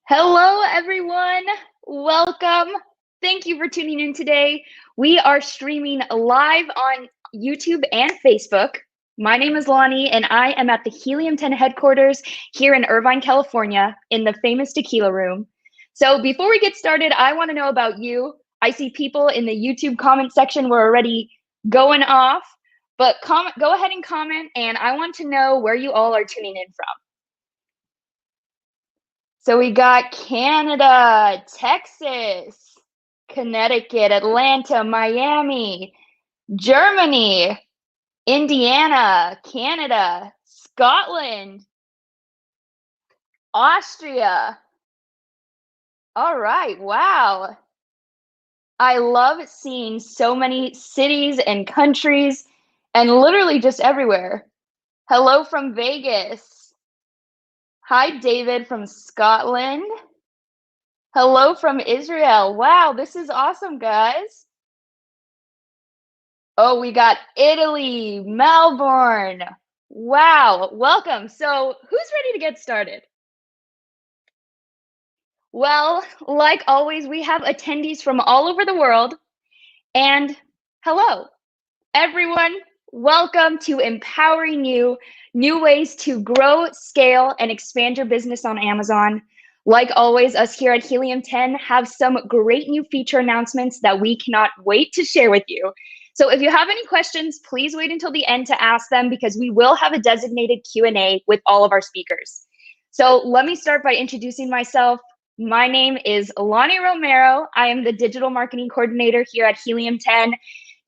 Hello, everyone. Welcome. Thank you for tuning in today. We are streaming live on YouTube and Facebook. My name is Lonnie, and I am at the Helium 10 headquarters here in Irvine, California, in the famous Tequila Room. So before we get started, I want to know about you. I see people in the YouTube comment section were already going off, but go ahead and comment, and I want to know where you all are tuning in from. So we got Canada, Texas, Connecticut, Atlanta, Miami, Germany, Indiana, Canada, Scotland, Austria. All right, wow. I love seeing so many cities and countries and literally just everywhere. Hello from Vegas. Hi, David from Scotland. Hello from Israel. Wow, this is awesome, guys. Oh, we got Italy, Melbourne. Wow, welcome. So, who's ready to get started? Well, like always, we have attendees from all over the world. And hello, everyone. Welcome to Empowering You, new ways to grow, scale, and expand your business on Amazon. Like always, us here at Helium 10 have some great new feature announcements that we cannot wait to share with you. So if you have any questions, please wait until the end to ask them because we will have a designated Q&A with all of our speakers. So let me start by introducing myself. My name is Lonnie Romero. I am the digital marketing coordinator here at Helium 10.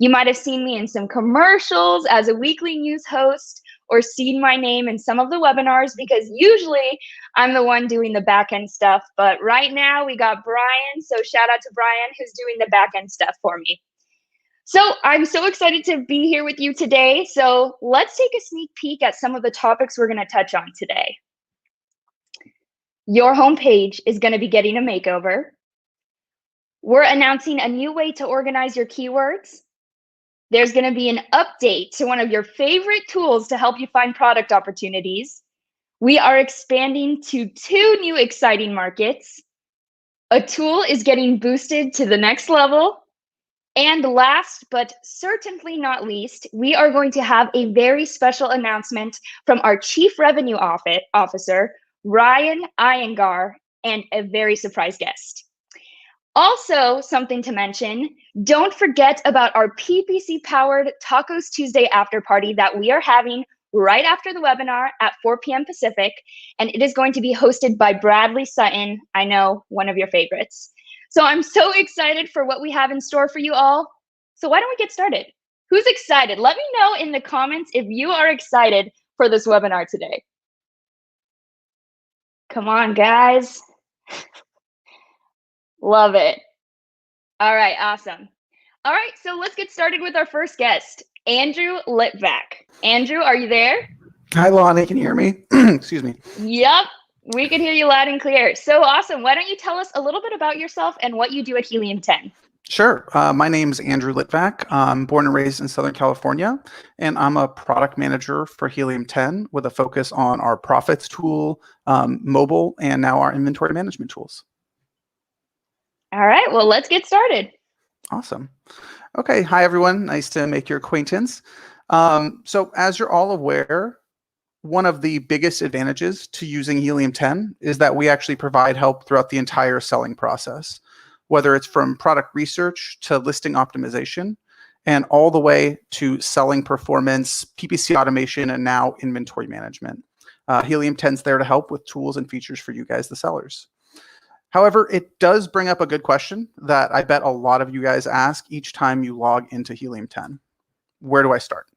You might have seen me in some commercials as a weekly news host or seen my name in some of the webinars because usually I'm the one doing the back end stuff. But right now we got Brian. So shout out to Brian who's doing the back end stuff for me. So I'm so excited to be here with you today. So let's take a sneak peek at some of the topics we're going to touch on today. Your homepage is going to be getting a makeover. We're announcing a new way to organize your keywords. There's going to be an update to one of your favorite tools to help you find product opportunities. We are expanding to 2 new exciting markets. A tool is getting boosted to the next level. And last, but certainly not least, we are going to have a very special announcement from our Chief Revenue Officer, Ryan Iyengar, and a very surprise guest. Also, something to mention, don't forget about our PPC-powered Tacos Tuesday after party that we are having right after the webinar at 4 p.m. Pacific, and it is going to be hosted by Bradley Sutton, I know, one of your favorites. So I'm so excited for what we have in store for you all. So why don't we get started? Who's excited? Let me know in the comments if you are excited for this webinar today. Come on, guys. Love it. All right, awesome. All right, so let's get started with our first guest, Andrew Litvak. Andrew, are you there? Hi, Lonnie. Can you hear me? Excuse me. Yep, we can hear you loud and clear. So awesome. Why don't you tell us a little bit about yourself and what you do at Helium 10? Sure. My name's Andrew Litvak. I'm born and raised in Southern California, and I'm a product manager for Helium 10 with a focus on our profits tool, mobile, and now our inventory management tools. All right, well, let's get started. Awesome. Okay. Hi, everyone. Nice to make your acquaintance. So as you're all aware, one of the biggest advantages to using Helium 10 is that we actually provide help throughout the entire selling process, whether it's from product research to listing optimization, and all the way to selling performance, PPC automation, and now inventory management. Helium 10's there to help with tools and features for you guys, the sellers. However, it does bring up a good question that I bet a lot of you guys ask each time you log into Helium 10. Where do I start?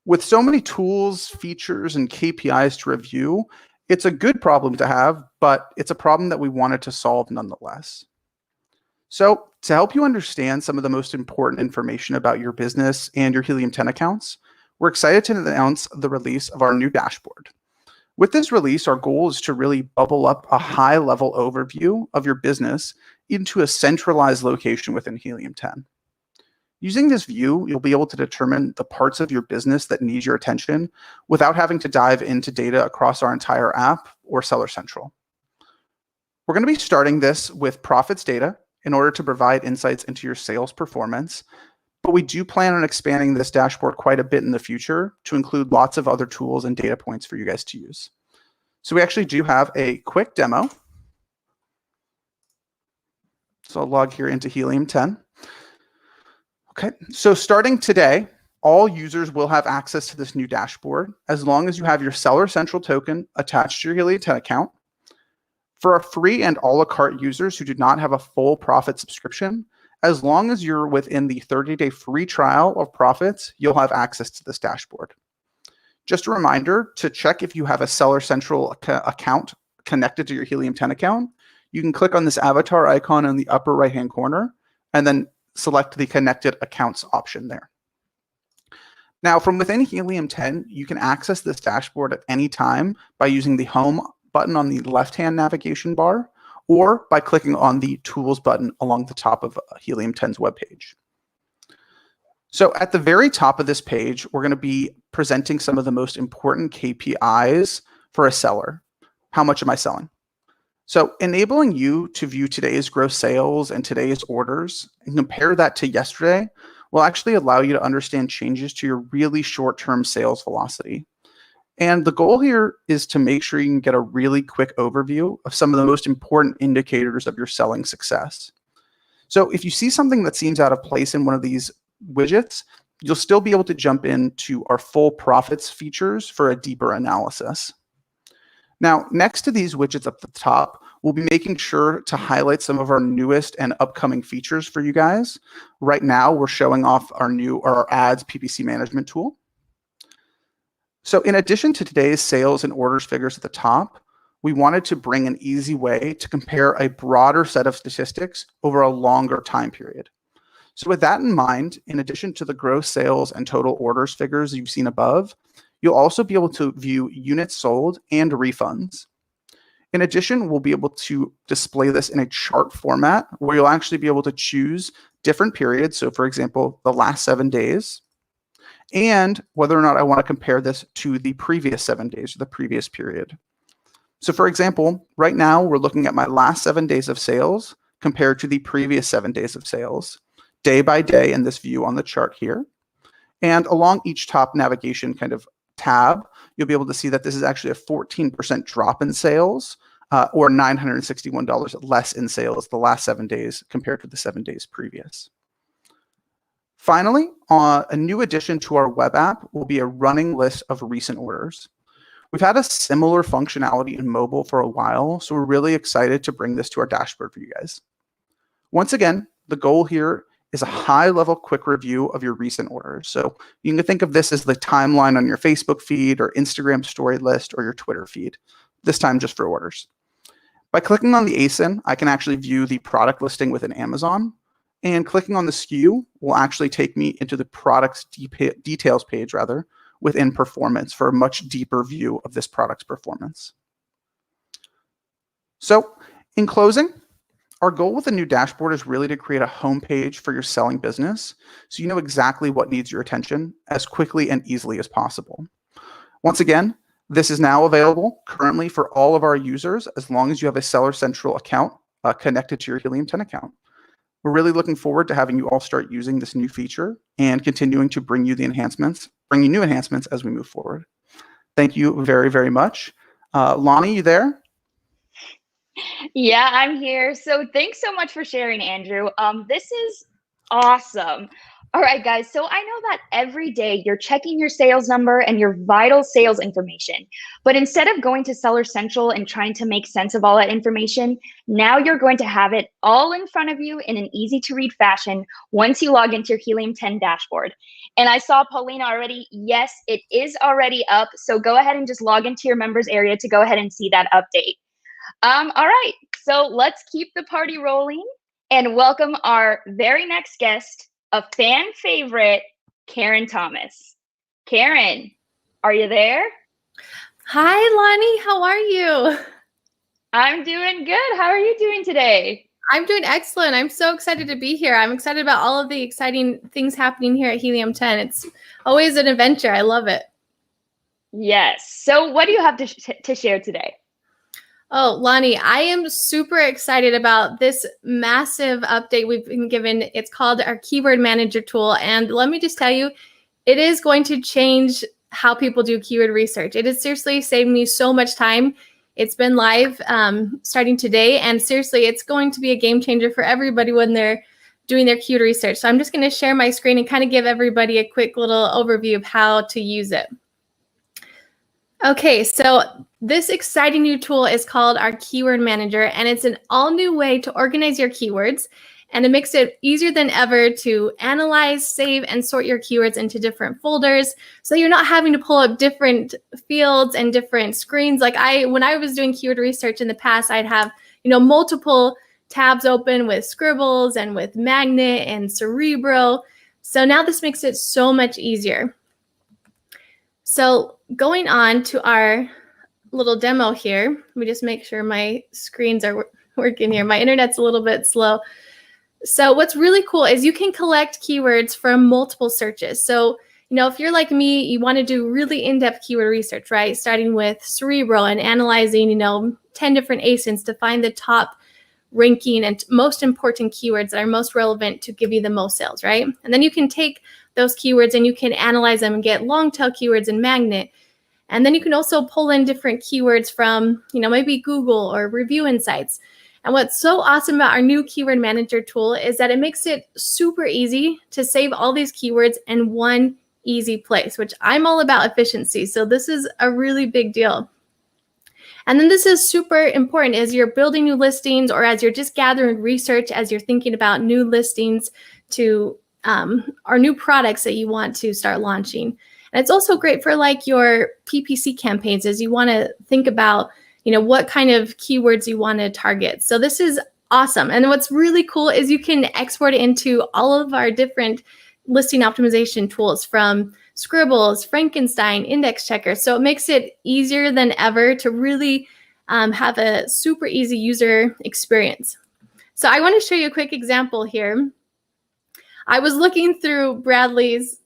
With so many tools, features, and KPIs to review, it's a good problem to have, but it's a problem that we wanted to solve nonetheless. So to help you understand some of the most important information about your business and your Helium 10 accounts, we're excited to announce the release of our new dashboard. With this release, our goal is to really bubble up a high-level overview of your business into a centralized location within Helium 10. Using this view, you'll be able to determine the parts of your business that need your attention without having to dive into data across our entire app or Seller Central. We're going to be starting this with profits data in order to provide insights into your sales performance. But we do plan on expanding this dashboard quite a bit in the future to include lots of other tools and data points for you guys to use. So we actually do have a quick demo. So I'll log here into Helium 10. Okay, so starting today, all users will have access to this new dashboard as long as you have your Seller Central token attached to your Helium 10 account. For our free and a la carte users who do not have a full Profit subscription, as long as you're within the 30-day free trial of Profits, you'll have access to this dashboard. Just a reminder to check if you have a Seller Central account connected to your Helium 10 account. You can click on this avatar icon in the upper right-hand corner and then select the Connected Accounts option there. Now, from within Helium 10, you can access this dashboard at any time by using the Home button on the left-hand navigation bar or by clicking on the Tools button along the top of Helium 10's webpage. So at the very top of this page, we're going to be presenting some of the most important KPIs for a seller. How much am I selling? So enabling you to view today's gross sales and today's orders and compare that to yesterday will actually allow you to understand changes to your really short-term sales velocity. And the goal here is to make sure you can get a really quick overview of some of the most important indicators of your selling success. So if you see something that seems out of place in one of these widgets, you'll still be able to jump into our full profits features for a deeper analysis. Now, next to these widgets up the top, we'll be making sure to highlight some of our newest and upcoming features for you guys. Right now, we're showing off our ads PPC management tool. So in addition to today's sales and orders figures at the top, we wanted to bring an easy way to compare a broader set of statistics over a longer time period. So with that in mind, in addition to the gross sales and total orders figures you've seen above, you'll also be able to view units sold and refunds. In addition, we'll be able to display this in a chart format where you'll actually be able to choose different periods. So for example, the last 7 days, and whether or not I want to compare this to the previous 7 days or the previous period. So for example, right now we're looking at my last 7 days of sales compared to the previous 7 days of sales, day by day in this view on the chart here. And along each top navigation kind of tab, you'll be able to see that this is actually a 14% drop in sales or $961 less in sales the last 7 days compared to the 7 days previous. Finally, a new addition to our web app will be a running list of recent orders. We've had a similar functionality in mobile for a while, so we're really excited to bring this to our dashboard for you guys. Once again, the goal here is a high-level quick review of your recent orders. So you can think of this as the timeline on your Facebook feed or Instagram story list or your Twitter feed, this time just for orders. By clicking on the ASIN, I can actually view the product listing within Amazon. And clicking on the SKU will actually take me into the product's details page within Performance for a much deeper view of this product's performance. So in closing, our goal with the new dashboard is really to create a homepage for your selling business so you know exactly what needs your attention as quickly and easily as possible. Once again, this is now available currently for all of our users as long as you have a Seller Central account connected to your Helium 10 account. We're really looking forward to having you all start using this new feature and continuing to bring you new enhancements as we move forward. Thank you very, very much. Lonnie, you there? Yeah, I'm here. So thanks so much for sharing, Andrew. This is awesome. All right, guys. So I know that every day you're checking your sales number and your vital sales information. But instead of going to Seller Central and trying to make sense of all that information, now you're going to have it all in front of you in an easy to read fashion once you log into your Helium 10 dashboard. And I saw Paulina already. Yes, it is already up. So go ahead and just log into your members area to go ahead and see that update. All right. So let's keep the party rolling and welcome our very next guest, a fan favorite, Karen Thomas. Karen, are you there? Hi, Lonnie. How are you? I'm doing good. How are you doing today? I'm doing excellent. I'm so excited to be here. I'm excited about all of the exciting things happening here at Helium 10. It's always an adventure. I love it. Yes. So what do you have to share today? Oh, Lonnie, I am super excited about this massive update we've been given. It's called our Keyword Manager tool. And let me just tell you, it is going to change how people do keyword research. It has seriously saved me so much time. It's been live starting today. And seriously, it's going to be a game changer for everybody when they're doing their keyword research. So I'm just going to share my screen and kind of give everybody a quick little overview of how to use it. Okay, so this exciting new tool is called our Keyword Manager, and it's an all-new way to organize your keywords, and it makes it easier than ever to analyze, save, and sort your keywords into different folders, so you're not having to pull up different fields and different screens. Like when I was doing keyword research in the past, I'd have, multiple tabs open with Scribbles and with Magnet and Cerebro. So now this makes it so much easier. So going on to our little demo here, let me just make sure my screens are working here. My internet's a little bit slow. So what's really cool is you can collect keywords from multiple searches. So, if you're like me, you want to do really in-depth keyword research, right? Starting with Cerebro and analyzing, 10 different ASINs to find the top ranking and most important keywords that are most relevant to give you the most sales, right? And then you can take those keywords and you can analyze them and get long tail keywords in Magnet. And then you can also pull in different keywords from, maybe Google or Review Insights. And what's so awesome about our new Keyword Manager tool is that it makes it super easy to save all these keywords in one easy place, which I'm all about efficiency. So this is a really big deal. And then this is super important as you're building new listings or as you're just gathering research, as you're thinking about new listings to or new products that you want to start launching. And it's also great for like your PPC campaigns as you want to think about, what kind of keywords you want to target. So this is awesome. And what's really cool is you can export it into all of our different listing optimization tools from Scribbles, Frankenstein, Index Checker. So it makes it easier than ever to really have a super easy user experience. So I want to show you a quick example here. I was looking through Bradley's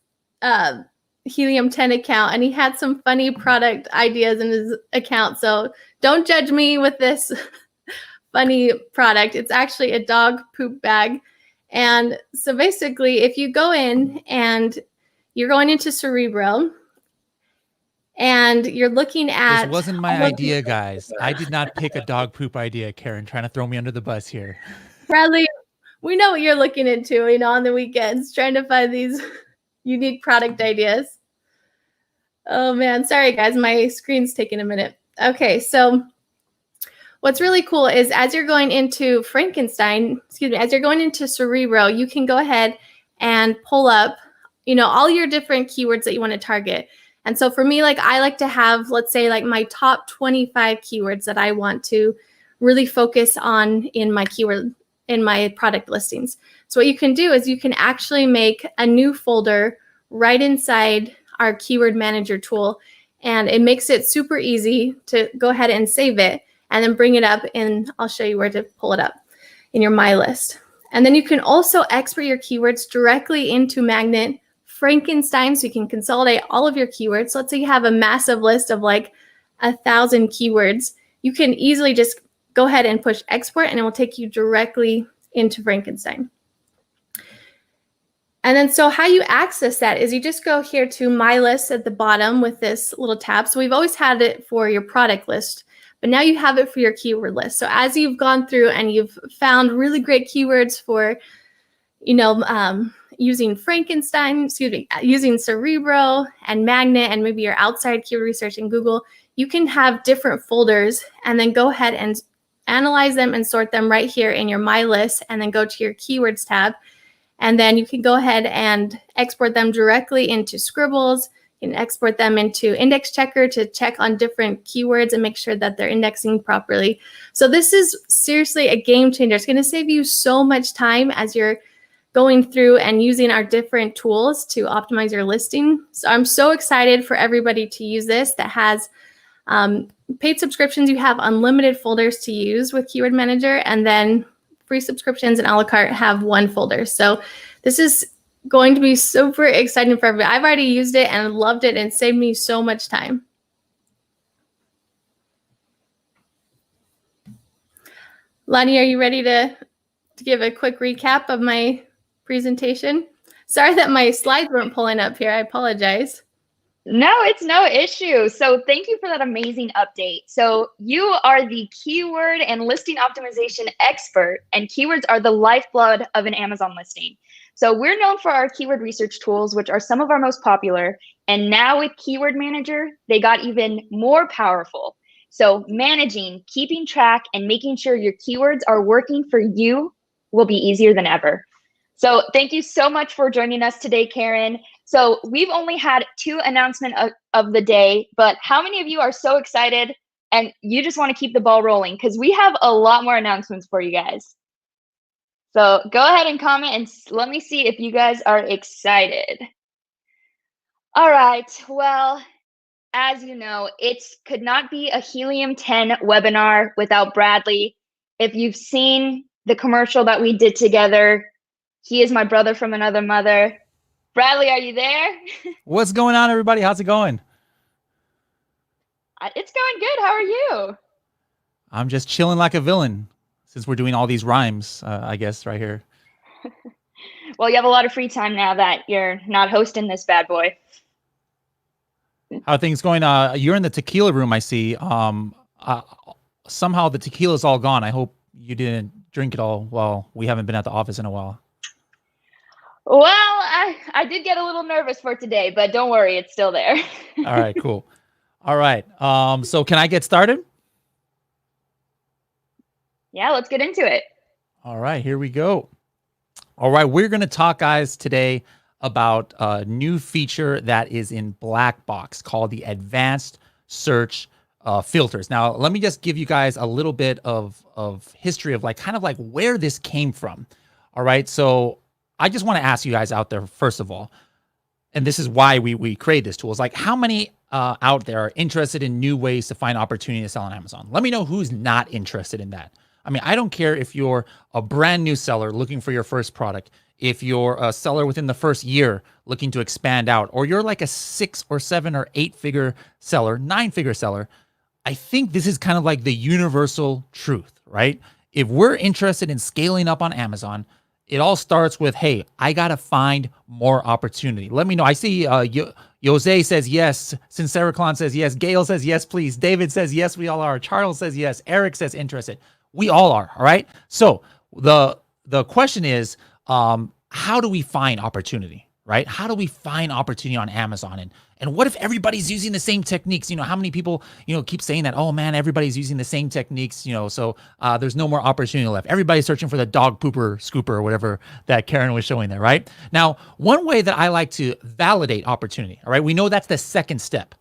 Helium 10 account, and he had some funny product ideas in his account. So don't judge me with this funny product. It's actually a dog poop bag. And so basically, if you go in and you're going into Cerebro and you're looking at... This wasn't my idea, guys. I did not pick a dog poop idea, Karen, trying to throw me under the bus here. Bradley, we know what you're looking into, on the weekends, trying to find these unique product ideas. Oh man, sorry guys, my screen's taking a minute. Okay, so what's really cool is as you're going into as you're going into Cerebro, you can go ahead and pull up, all your different keywords that you want to target. And so for me, I like to have, let's say my top 25 keywords that I want to really focus on in my product listings. So what you can do is you can actually make a new folder right inside our Keyword Manager tool, and it makes it super easy to go ahead and save it and then bring it up and I'll show you where to pull it up in your My List. And then you can also export your keywords directly into Magnet, Frankenstein, so you can consolidate all of your keywords. So let's say you have a massive list of 1,000 keywords. You can easily just go ahead and push export and it will take you directly into Frankenstein. And then so how you access that is you just go here to My List at the bottom with this little tab. So we've always had it for your product list, but now you have it for your keyword list. So as you've gone through and you've found really great keywords for, using Frankenstein, using Cerebro and Magnet and maybe your outside keyword research in Google, you can have different folders and then go ahead and analyze them and sort them right here in your My List and then go to your Keywords tab. And then you can go ahead and export them directly into Scribbles. You can export them into Index Checker to check on different keywords and make sure that they're indexing properly. So this is seriously a game changer. It's going to save you so much time as you're going through and using our different tools to optimize your listing. So I'm so excited for everybody to use this that has paid subscriptions. You have unlimited folders to use with Keyword Manager, and then free subscriptions and a la carte have one folder. So this is going to be super exciting for everybody. I've already used it and loved it and saved me so much time. Lonnie, are you ready to give a quick recap of my presentation? Sorry that my slides weren't pulling up here. I apologize. No, it's no issue. So thank you for that amazing update. So you are the keyword and listing optimization expert, and keywords are the lifeblood of an Amazon listing. So we're known for our keyword research tools, which are some of our most popular. And now with Keyword Manager, they got even more powerful. So managing, keeping track, and making sure your keywords are working for you will be easier than ever. So thank you so much for joining us today, Karen. So we've only had 2 announcements of the day, but how many of you are so excited and you just want to keep the ball rolling? Because we have a lot more announcements for you guys. So go ahead and comment and let me see if you guys are excited. All right, well, as you know, it could not be a Helium 10 webinar without Bradley. If you've seen the commercial that we did together, he is my brother from another mother. Bradley, are you there? What's going on, everybody? How's it going? It's going good. How are you? I'm just chilling like a villain since we're doing all these rhymes, I guess, right here. Well, you have a lot of free time now that you're not hosting this bad boy. How are things going? You're in the tequila room, I see. Somehow the tequila's all gone. I hope you didn't drink it all while we haven't been at the office in a while. Well, I did get a little nervous for today, but don't worry, it's still there. All right, cool. All right. So can I get started? Yeah, let's get into it. All right, here we go. All right, we're going to talk, guys, today about a new feature that is in Blackbox called the Advanced Search Filters. Now, let me just give you guys a little bit of history of kind of where this came from. All right, so I just want to ask you guys out there, first of all, and this is why we create this tool, is how many out there are interested in new ways to find opportunity to sell on Amazon? Let me know who's not interested in that. I mean, I don't care if you're a brand new seller looking for your first product, if you're a seller within the first year looking to expand out, or you're like a 6 or 7 or 8 figure seller, 9-figure seller. I think this is kind of like the universal truth, right? If we're interested in scaling up on Amazon, it all starts with, hey, I got to find more opportunity. Let me know. I see Jose says yes. Sincericlon says yes. Gail says yes, please. David says yes, we all are. Charles says yes. Eric says interested. We all are, all right? So the question is, how do we find opportunity, right? How do we find opportunity on Amazon? And what if everybody's using the same techniques? How many people, keep saying that, oh man, everybody's using the same techniques, so there's no more opportunity left. Everybody's searching for the dog pooper scooper or whatever that Karen was showing there, right? Now, one way that I like to validate opportunity, all right? We know that's the second step.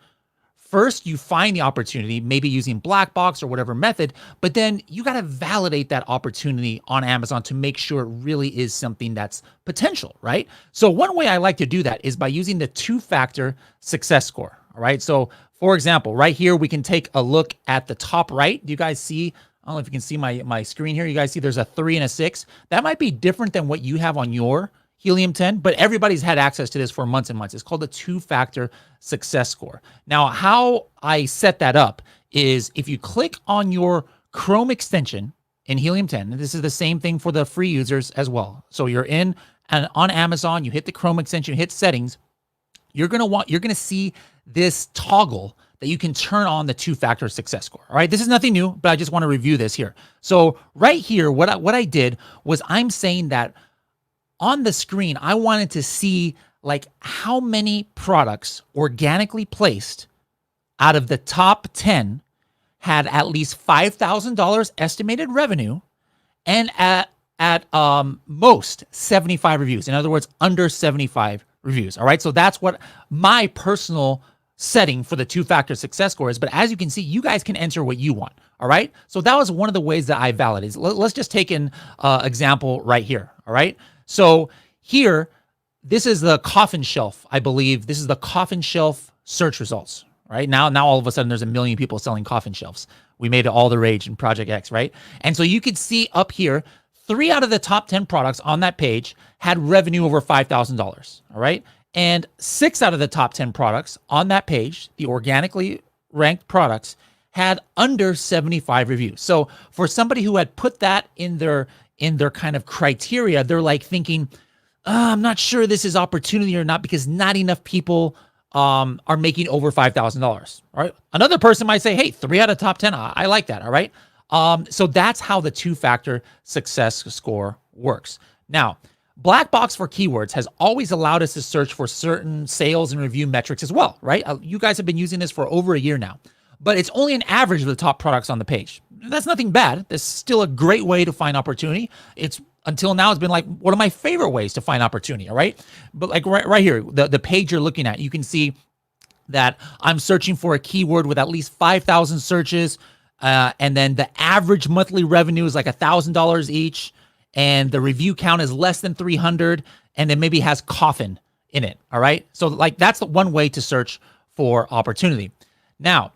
First, you find the opportunity, maybe using Blackbox or whatever method, but then you got to validate that opportunity on Amazon to make sure it really is something that's potential, right? So one way I like to do that is by using the 2-factor success score, all right? So for example, right here, we can take a look at the top right. Do you guys see, I don't know if you can see my screen here. You guys see there's a 3 and a 6. That might be different than what you have on your Helium 10, but everybody's had access to this for months and months. It's called the 2-factor success score. Now, how I set that up is if you click on your Chrome extension in Helium 10, and this is the same thing for the free users as well. So you're on Amazon, you hit the Chrome extension, you hit settings, you're gonna see this toggle that you can turn on the 2-factor success score. All right, this is nothing new, but I just want to review this here. So right here, what I did was I'm saying that on the screen, I wanted to see how many products organically placed out of the top 10 had at least $5,000 estimated revenue and at most 75 reviews. In other words, under 75 reviews. All right. So that's what my personal setting for the 2-factor success score is. But as you can see, you guys can enter what you want. All right. So that was one of the ways that I validated. Let's just take an example right here. All right. So here, this is the Coffin Shelf, I believe. This is the Coffin Shelf search results, right? Now all of a sudden, there's a million people selling coffin shelves. We made it all the rage in Project X, right? And so you could see up here, 3 out of the top 10 products on that page had revenue over $5,000, all right? And 6 out of the top 10 products on that page, the organically ranked products, had under 75 reviews. So for somebody who had put that in their kind of criteria, they're like thinking, I'm not sure this is opportunity or not because not enough people are making over $5,000. All right. Another person might say, hey, 3 out of top 10. I like that. All right. So that's how the 2-factor success score works. Now, Black Box for Keywords has always allowed us to search for certain sales and review metrics as well, right? You guys have been using this for over a year now, but it's only an average of the top products on the page. That's nothing bad. This is still a great way to find opportunity. It's until now, it's been like one of my favorite ways to find opportunity, all right? But like right here, the page you're looking at, you can see that I'm searching for a keyword with at least 5,000 searches, and then the average monthly revenue is like $1,000 each, and the review count is less than 300, and then maybe has coffin in it, all right? So like that's the one way to search for opportunity. Now,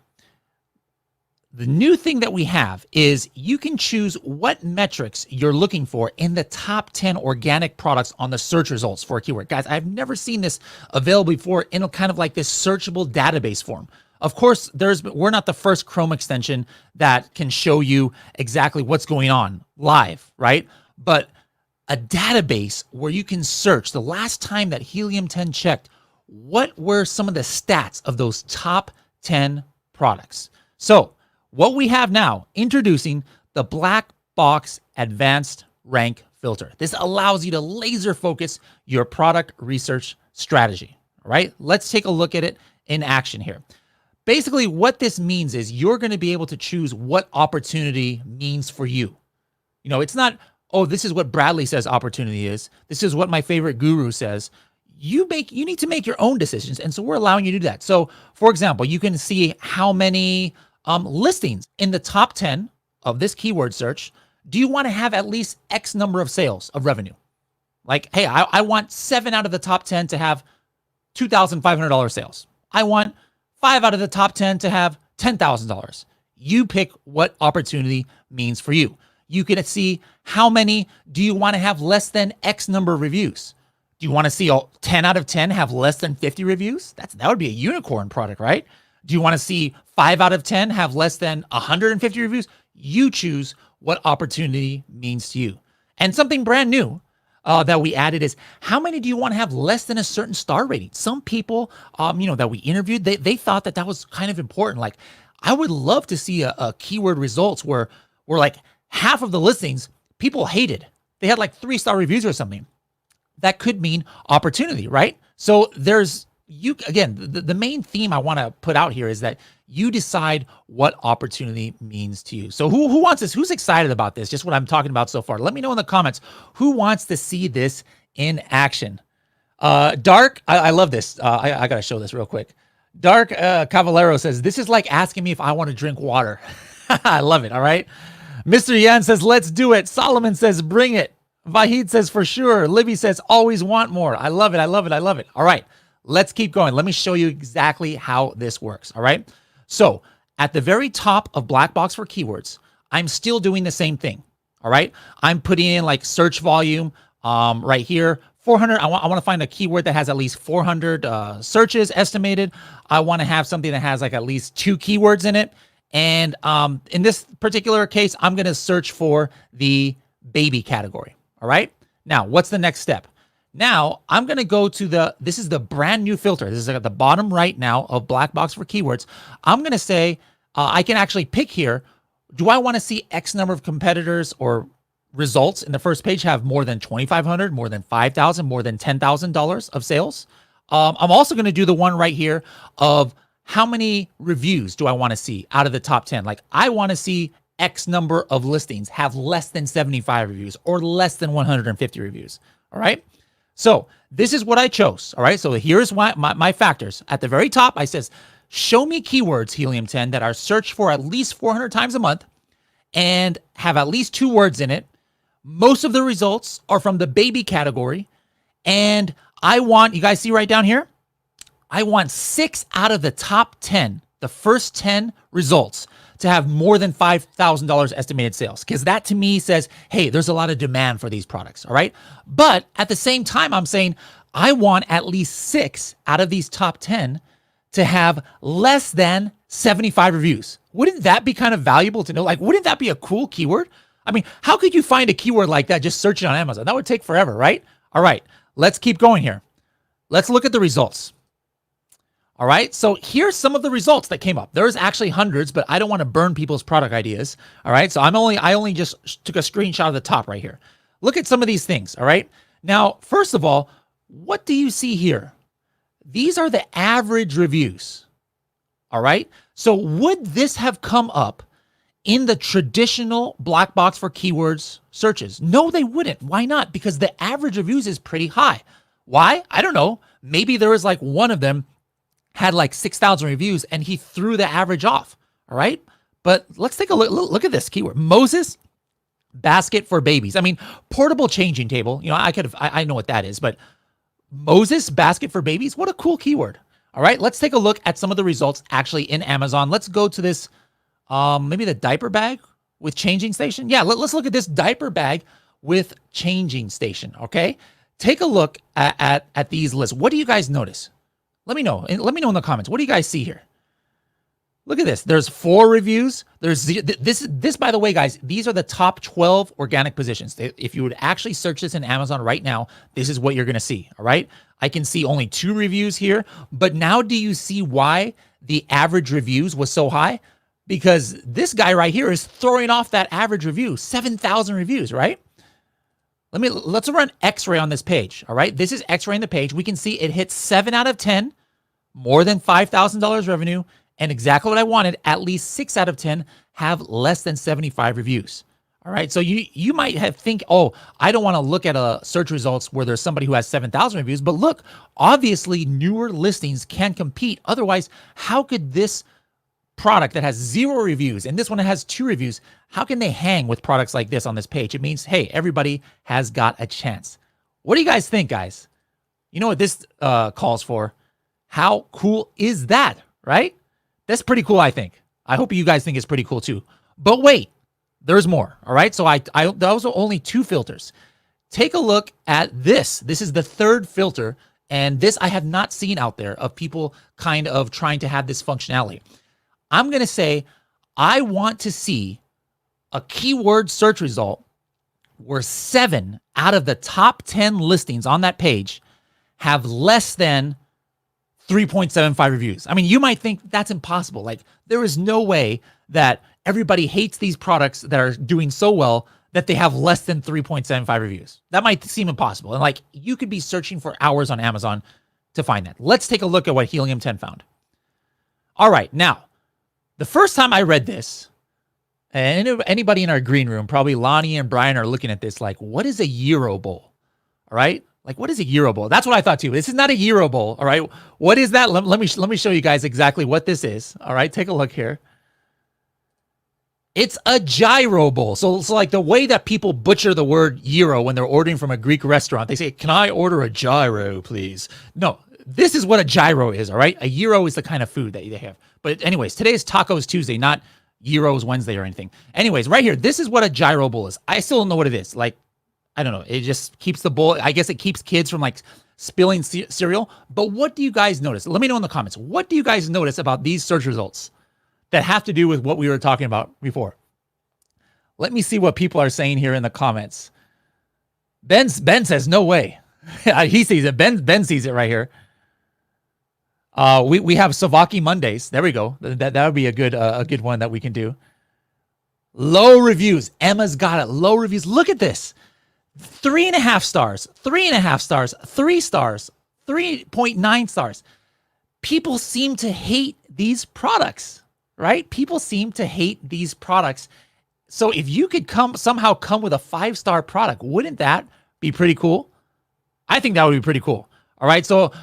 the new thing that we have is you can choose what metrics you're looking for in the top 10 organic products on the search results for a keyword. Guys, I've never seen this available before in a kind of like this searchable database form. Of course, we're not the first Chrome extension that can show you exactly what's going on live, right? But a database where you can search the last time that Helium 10 checked, what were some of the stats of those top 10 products? So what we have now, introducing the Black Box Advanced Rank Filter. This allows you to laser focus your product research strategy, all right? Let's take a look at it in action here. Basically, what this means is you're going to be able to choose what opportunity means for you. You know, it's not, oh, this is what Bradley says opportunity is. This is what my favorite guru says. You need to make your own decisions, and so we're allowing you to do that. So, for example, you can see how many listings in the top 10 of this keyword search. Do you want to have at least X number of sales of revenue? Like, hey, I want 7 out of the top 10 to have $2,500 sales. I want 5 out of the top 10 to have $10,000. You pick what opportunity means for you. You can see how many do you want to have less than X number of reviews. Do you want to see 10 out of 10 have less than 50 reviews? That would be a unicorn product, right? Do you want to see 5 out of 10 have less than 150 reviews? You choose what opportunity means to you. And something brand new that we added is how many do you want to have less than a certain star rating? Some people, that we interviewed, they thought that was kind of important. Like, I would love to see a keyword results where like half of the listings people hated. They had like 3-star reviews or something. That could mean opportunity, right? So the main theme I want to put out here is that you decide what opportunity means to you. So who wants this? Who's excited about this? Just what I'm talking about so far. Let me know in the comments who wants to see this in action. Dark, I love this. I got to show this real quick. Dark Cavallero says, this is like asking me if I want to drink water. I love it. All right. Mr. Yan says, let's do it. Solomon says, bring it. Vahid says, for sure. Libby says, always want more. I love it. I love it. I love it. All right. Let's keep going. Let me show you exactly how this works, all right? So at the very top of Black Box for Keywords, I'm still doing the same thing, all right? I'm putting in like search volume right here, 400. I want to find a keyword that has at least 400 searches estimated. I want to have something that has like at least 2 keywords in it. And in this particular case, I'm going to search for the baby category, all right? Now, what's the next step? Now, I'm going to go to this is the brand new filter. This is at the bottom right now of Black Box for Keywords. I'm going to say, I can actually pick here, do I want to see X number of competitors or results in the first page have more than 2,500, more than 5,000, more than $10,000 of sales? I'm also going to do the one right here of how many reviews do I want to see out of the top 10? Like, I want to see X number of listings have less than 75 reviews or less than 150 reviews, all right? So this is what I chose, all right? So here's my factors. At the very top, I says, show me keywords, Helium 10, that are searched for at least 400 times a month and have at least 2 words in it. Most of the results are from the baby category. And I want, you guys see right down here? I want 6 out of the top 10, the first 10 results, to have more than $5,000 estimated sales, because that to me says, hey, there's a lot of demand for these products, all right? But at the same time, I'm saying I want at least 6 out of these top 10 to have less than 75 reviews. Wouldn't that be kind of valuable to know? Like, wouldn't that be a cool keyword? I mean, how could you find a keyword like that just searching on Amazon? That would take forever, right? All right, let's keep going here. Let's look at the results. All right, so here's some of the results that came up. There's actually hundreds, but I don't want to burn people's product ideas. All right, so I only just took a screenshot of the top right here. Look at some of these things. All right, now first of all, what do you see here? These are the average reviews. All right, so would this have come up in the traditional black box for keywords searches? No, they wouldn't. Why not? Because the average reviews is pretty high. Why? I don't know. Maybe there was like one of them had like 6,000 reviews and he threw the average off. All right. But let's take a look at this keyword. Moses basket for babies. I mean, portable changing table. You know, I know what that is, but Moses basket for babies. What a cool keyword. All right. Let's take a look at some of the results actually in Amazon. Let's go to this, maybe the diaper bag with changing station. Yeah. Let's look at this diaper bag with changing station. Okay. Take a look at these lists. What do you guys notice? Let me know. And let me know in the comments. What do you guys see here? Look at this. There's 4 reviews. There's this, by the way, guys, these are the top 12 organic positions. If you would actually search this in Amazon right now, this is what you're going to see. All right. I can see only 2 reviews here, but now do you see why the average reviews was so high? Because this guy right here is throwing off that average review, 7,000 reviews, right? Let's run X-ray on this page. All right. This is X-ray on the page. We can see it hits 7 out of 10, more than $5,000 revenue. And exactly what I wanted, at least 6 out of 10 have less than 75 reviews. All right. So you might think, oh, I don't want to look at search results where there's somebody who has 7,000 reviews. But look, obviously newer listings can compete. Otherwise, how could this product that has 0 reviews and this one that has 2 reviews, how can they hang with products like this on this page? It means, hey, everybody has got a chance. What do you guys think, guys? You know what this calls for? How cool is that, right? That's pretty cool, I think. I hope you guys think it's pretty cool too. But wait, there's more, all right? So those are only 2 filters. Take a look at this. This is the 3rd filter, and this I have not seen out there of people kind of trying to have this functionality. I'm going to say I want to see a keyword search result where 7 out of the top 10 listings on that page have less than 3.75 reviews. I mean, you might think that's impossible. Like, there is no way that everybody hates these products that are doing so well that they have less than 3.75 reviews. That might seem impossible. And like, you could be searching for hours on Amazon to find that. Let's take a look at what Helium 10 found. All right. Now, the first time I read this, and anybody in our green room, probably Lonnie and Brian are looking at this like, what is a Gyro bowl? All right. Like, what is a Gyro bowl? That's what I thought too. This is not a Gyro bowl. All right. What is that? Let me show you guys exactly what this is. All right. Take a look here. It's a gyro bowl. So it's like the way that people butcher the word gyro when they're ordering from a Greek restaurant. They say, can I order a gyro, please? No, this is what a gyro is. All right. A gyro is the kind of food that they have. But anyways, today is Tacos Tuesday, not Gyros Wednesday or anything. Anyways, right here, this is what a gyro bowl is. I still don't know what it is. Like, I don't know. It just keeps the bowl. I guess it keeps kids from like spilling cereal. But what do you guys notice? Let me know in the comments. What do you guys notice about these search results that have to do with what we were talking about before? Let me see what people are saying here in the comments. Ben says, no way. He sees it. Ben sees it right here. We have Savaki Mondays. There we go. That would be a good one that we can do. Low reviews. Emma's got it. Low reviews. Look at this. 3.5 stars, 3.5 stars, 3 stars, 3.9 stars. People seem to hate these products, right? People seem to hate these products. So if you could somehow come with a 5-star product, wouldn't that be pretty cool? I think that would be pretty cool. All right. So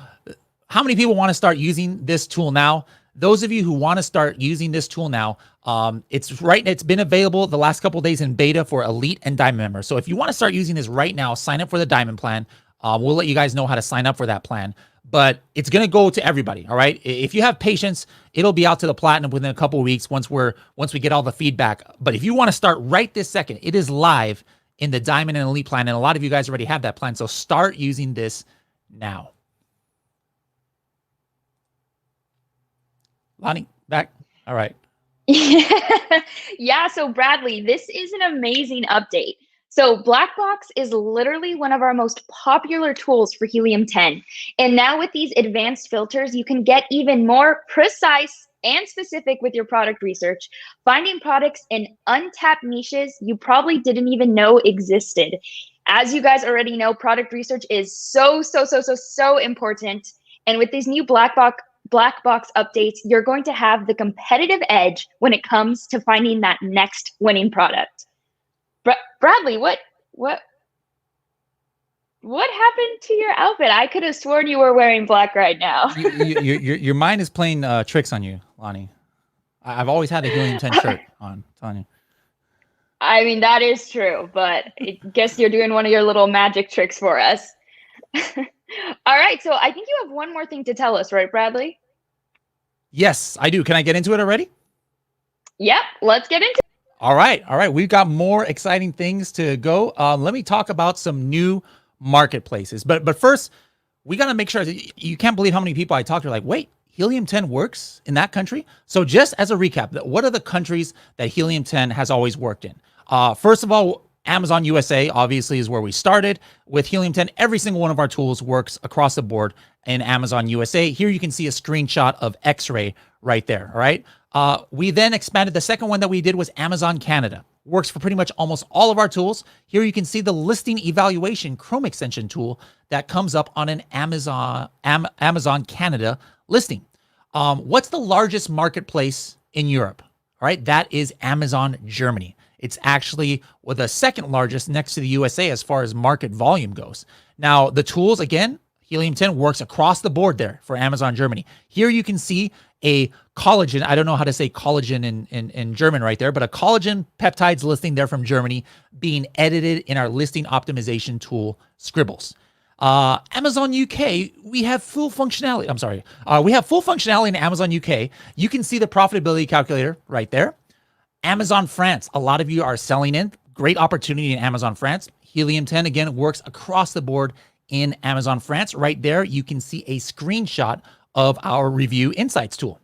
how many people want to start using this tool now? Those of you who want to start using this tool now, it's been available the last couple of days in beta for Elite and Diamond members. So if you want to start using this right now, sign up for the Diamond plan. We'll let you guys know how to sign up for that plan, but it's going to go to everybody. All right. If you have patience, it'll be out to the Platinum within a couple of weeks once we get all the feedback. But if you want to start right this second, it is live in the Diamond and Elite plan. And a lot of you guys already have that plan. So start using this now. Lonnie, back. All right. Yeah, so Bradley, this is an amazing update. So Blackbox is literally one of our most popular tools for Helium-10. And now with these advanced filters, you can get even more precise and specific with your product research, finding products in untapped niches you probably didn't even know existed. As you guys already know, product research is so important. And with these new black box updates, you're going to have the competitive edge when it comes to finding that next winning product. Bradley, what happened to your outfit? I could have sworn you were wearing black right now. Your mind is playing tricks on you, Lonnie. I've always had a Helium-10 shirt on. I'm telling you. I mean, that is true, but I guess you're doing one of your little magic tricks for us. All right, so I think you have one more thing to tell us, right, Bradley? Yes, I do. Can I get into it already? Yep, let's get into it. All right. We've got more exciting things to go. Let me talk about some new marketplaces. But first, we got to make sure that you can't believe how many people I talked to are like, wait, Helium-10 works in that country? So just as a recap, what are the countries that Helium-10 has always worked in? First of all, Amazon USA obviously is where we started. With Helium-10, every single one of our tools works across the board in Amazon USA. Here you can see a screenshot of X-Ray right there, all right? We then expanded. The second one that we did was Amazon Canada. Works for pretty much almost all of our tools. Here you can see the listing evaluation Chrome extension tool that comes up on an Amazon Canada listing. What's the largest marketplace in Europe? All right, that is Amazon Germany. It's actually the second largest next to the USA as far as market volume goes. Now, the tools, again, Helium-10 works across the board there for Amazon Germany. Here you can see a collagen, I don't know how to say collagen in German right there, but a collagen peptides listing there from Germany being edited in our listing optimization tool, Scribbles. Amazon UK, we have full functionality. We have full functionality in Amazon UK. You can see the profitability calculator right there. Amazon France, a lot of you are selling in. Great opportunity in Amazon France. Helium-10, again, works across the board in Amazon France. Right there, you can see a screenshot of our review insights tool.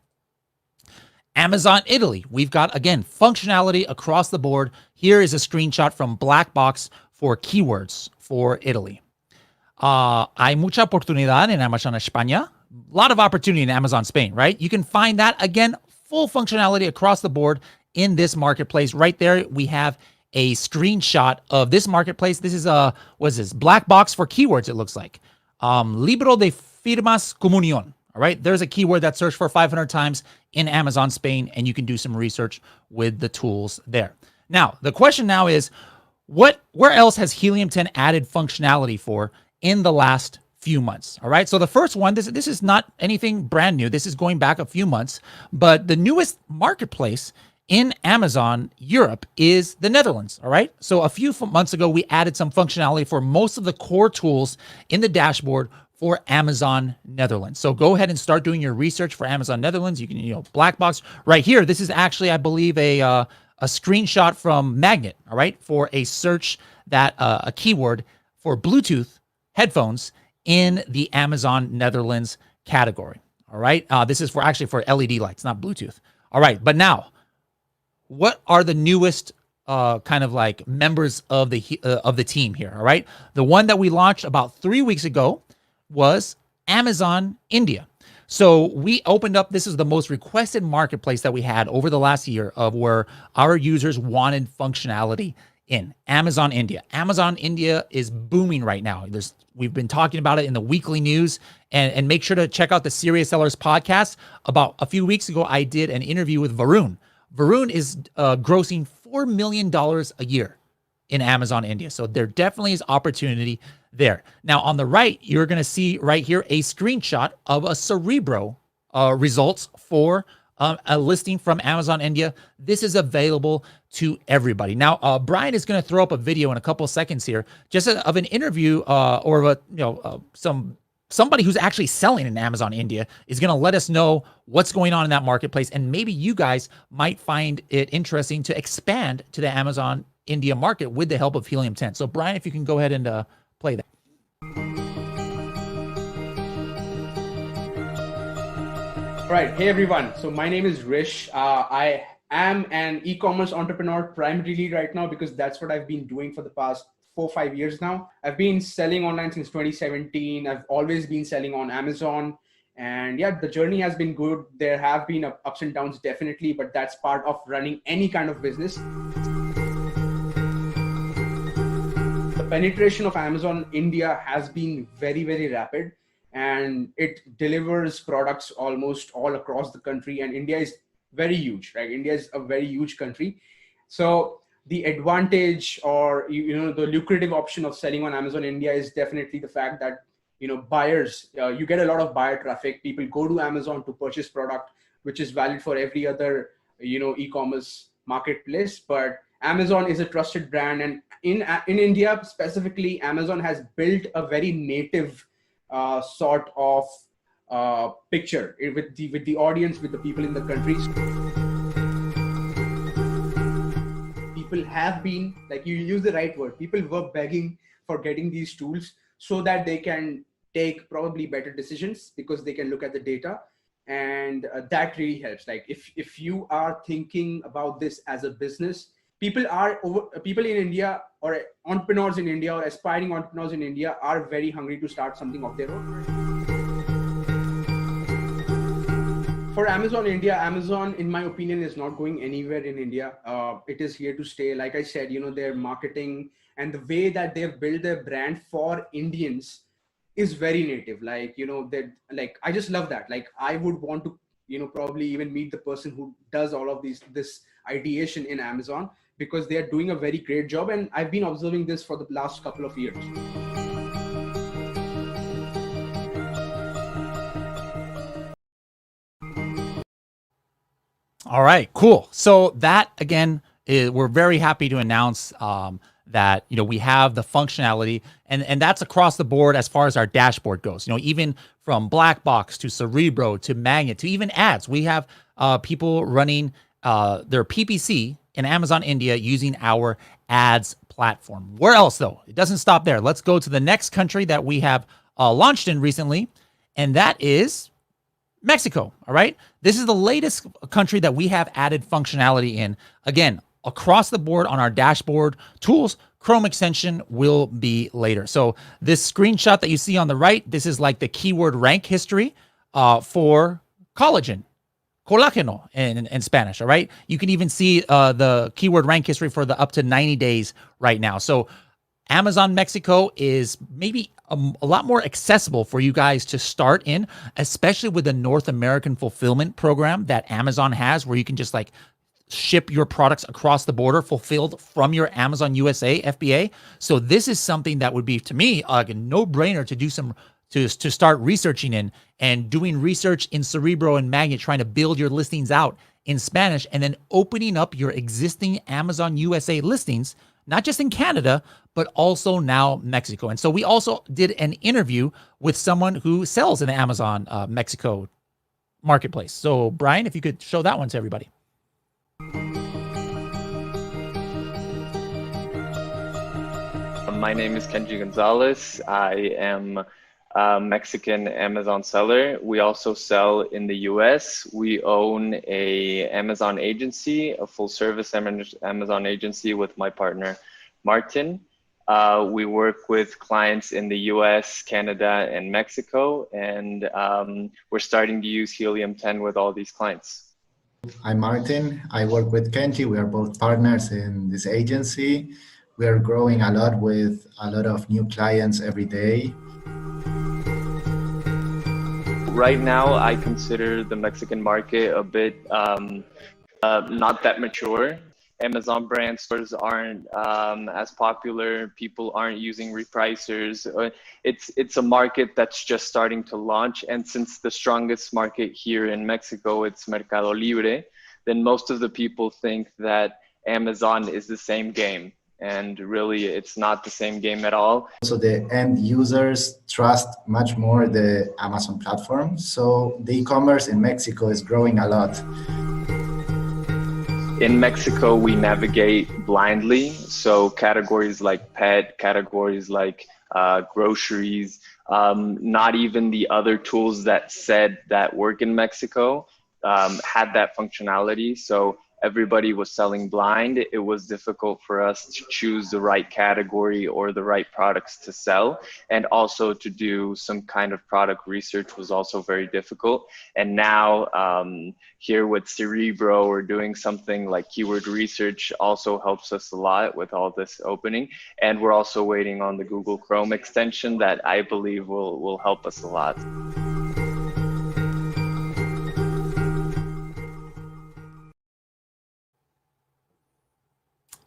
Amazon Italy, we've got, again, functionality across the board. Here is a screenshot from Blackbox for keywords for Italy. Hay mucha oportunidad in Amazon España. A lot of opportunity in Amazon Spain, right? You can find that, again, full functionality across the board in this marketplace. Right there, we have a screenshot of this marketplace. This is what is this? Blackbox for keywords, it looks like. Libro de firmas comunión. All right, there's a keyword that's searched for 500 times in Amazon Spain, and you can do some research with the tools there. Now, the question now is, where else has Helium-10 added functionality for in the last few months? All right, so the first one, this is not anything brand new. This is going back a few months, but the newest marketplace in Amazon Europe is the Netherlands. All right, so a few months ago, we added some functionality for most of the core tools in the dashboard for Amazon Netherlands. So go ahead and start doing your research for Amazon Netherlands. You can, Blackbox right here. This is actually, I believe, a screenshot from Magnet. All right, for a search that a keyword for Bluetooth headphones in the Amazon Netherlands category. All right, this is for LED lights, not Bluetooth. All right, but now, what are the newest kind of like members of the team here? All right, the one that we launched about 3 weeks ago was Amazon India. So we opened up, this is the most requested marketplace that we had over the last year of where our users wanted functionality in Amazon India. Amazon India is booming right now. We've been talking about it in the weekly news, and make sure to check out the Serious Sellers podcast. About a few weeks ago, I did an interview with Varun. Varun is grossing $4 million a year in Amazon India. So there definitely is opportunity there. Now on the right, you're going to see right here a screenshot of a Cerebro results for a listing from Amazon India. This is available to everybody. Now, Brian is going to throw up a video in a couple of seconds here, just of an interview or somebody who's actually selling in Amazon India is going to let us know what's going on in that marketplace, and maybe you guys might find it interesting to expand to the Amazon India market with the help of Helium-10. So, Brian, if you can go ahead and play that. All right. Hey, everyone. So my name is Rish. I am an e-commerce entrepreneur primarily right now because that's what I've been doing for the past 4-5 years now. I've been selling online since 2017. I've always been selling on Amazon. And yeah, the journey has been good. There have been ups and downs, definitely, but that's part of running any kind of business. The penetration of Amazon India has been very, very rapid, and it delivers products almost all across the country. And India is very huge, right? India is a very huge country. So the advantage, or the lucrative option of selling on Amazon India is definitely the fact that buyers, you get a lot of buyer traffic. People go to Amazon to purchase product, which is valid for every other e-commerce marketplace. But Amazon is a trusted brand, and in India specifically, Amazon has built a very native sort of picture with the audience, with the people in the country. People have been, like, you use the right word, people were begging for getting these tools so that they can take probably better decisions because they can look at the data, and that really helps. Like if you are thinking about this as a business, people in India, or entrepreneurs in India, or aspiring entrepreneurs in India, are very hungry to start something of their own. For Amazon India, Amazon, in my opinion, is not going anywhere in India. It is here to stay. Like I said, their marketing and the way that they've built their brand for Indians is very native. Like, I just love that. Like, I would want to, probably even meet the person who does all of this ideation in Amazon, because they are doing a very great job. And I've been observing this for the last couple of years. All right, cool. So that, again, we're very happy to announce that we have the functionality, and that's across the board as far as our dashboard goes. Even from Blackbox to Cerebro to Magnet to even ads, we have people running their PPC in Amazon India using our ads platform. Where else though? It doesn't stop there. Let's go to the next country that we have launched in recently, and that is Mexico. All right. This is the latest country that we have added functionality in. Again, across the board on our dashboard tools. Chrome extension will be later. So this screenshot that you see on the right, this is like the keyword rank history for collagen, colágeno in Spanish. All right. You can even see the keyword rank history for the up to 90 days right now. So Amazon Mexico is maybe a lot more accessible for you guys to start in, especially with the North American fulfillment program that Amazon has, where you can just like ship your products across the border fulfilled from your Amazon USA FBA. So this is something that would be, to me, like a no-brainer to do to start researching in, and doing research in Cerebro and Magnet, trying to build your listings out in Spanish, and then opening up your existing Amazon USA listings, not just in Canada, but also now Mexico. And so we also did an interview with someone who sells in the Amazon Mexico marketplace. So Brian, if you could show that one to everybody. My name is Kenji Gonzalez. I am a Mexican Amazon seller. We also sell in the US. We own a Amazon agency, a full service Amazon agency with my partner, Martin. We work with clients in the US, Canada, and Mexico, and we're starting to use Helium 10 with all these clients. I'm Martin. I work with Kenji. We are both partners in this agency. We are growing a lot with a lot of new clients every day. Right now, I consider the Mexican market a bit not that mature. Amazon brand stores aren't as popular. People aren't using repricers. It's a market that's just starting to launch. And since the strongest market here in Mexico, it's Mercado Libre, then most of the people think that Amazon is the same game. And really, it's not the same game at all. So the end users trust much more the Amazon platform. So the e-commerce in Mexico is growing a lot. In Mexico, we navigate blindly. So categories like pet, categories like groceries, not even the other tools that said that work in Mexico had that functionality. So everybody was selling blind, it was difficult for us to choose the right category or the right products to sell. And also to do some kind of product research was also very difficult. And now here with Cerebro, we're doing something like keyword research also helps us a lot with all this opening. And we're also waiting on the Google Chrome extension that I believe will help us a lot.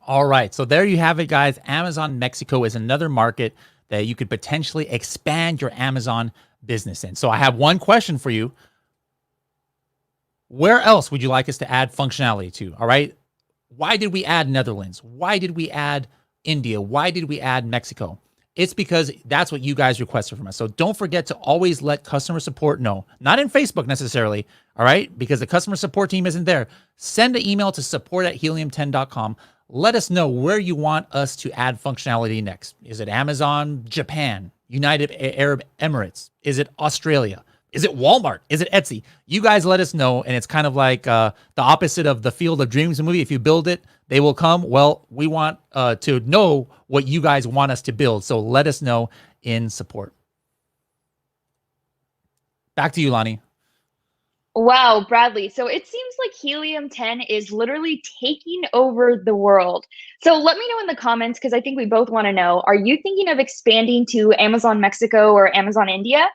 All right, so there you have it, guys. Amazon Mexico is another market that you could potentially expand your Amazon business in. So I have one question for you. Where else would you like us to add functionality to? All right. Why did we add Netherlands? Why did we add India? Why did we add Mexico? It's because that's what you guys requested from us. So don't forget to always let customer support know. Not in Facebook necessarily, all right? Because the customer support team isn't there. Send an email to support@helium10.com. Let us know where you want us to add functionality next. Is it Amazon Japan, United Arab Emirates? Is it Australia? Is it Walmart? Is it Etsy? You guys let us know. And it's kind of like the opposite of the Field of Dreams movie. If you build it, they will come. Well, we want to know what you guys want us to build. So let us know in support. Back to you, Lonnie. Wow, Bradley. So it seems like Helium 10 is literally taking over the world. So let me know in the comments, because I think we both want to know, are you thinking of expanding to Amazon Mexico or Amazon India?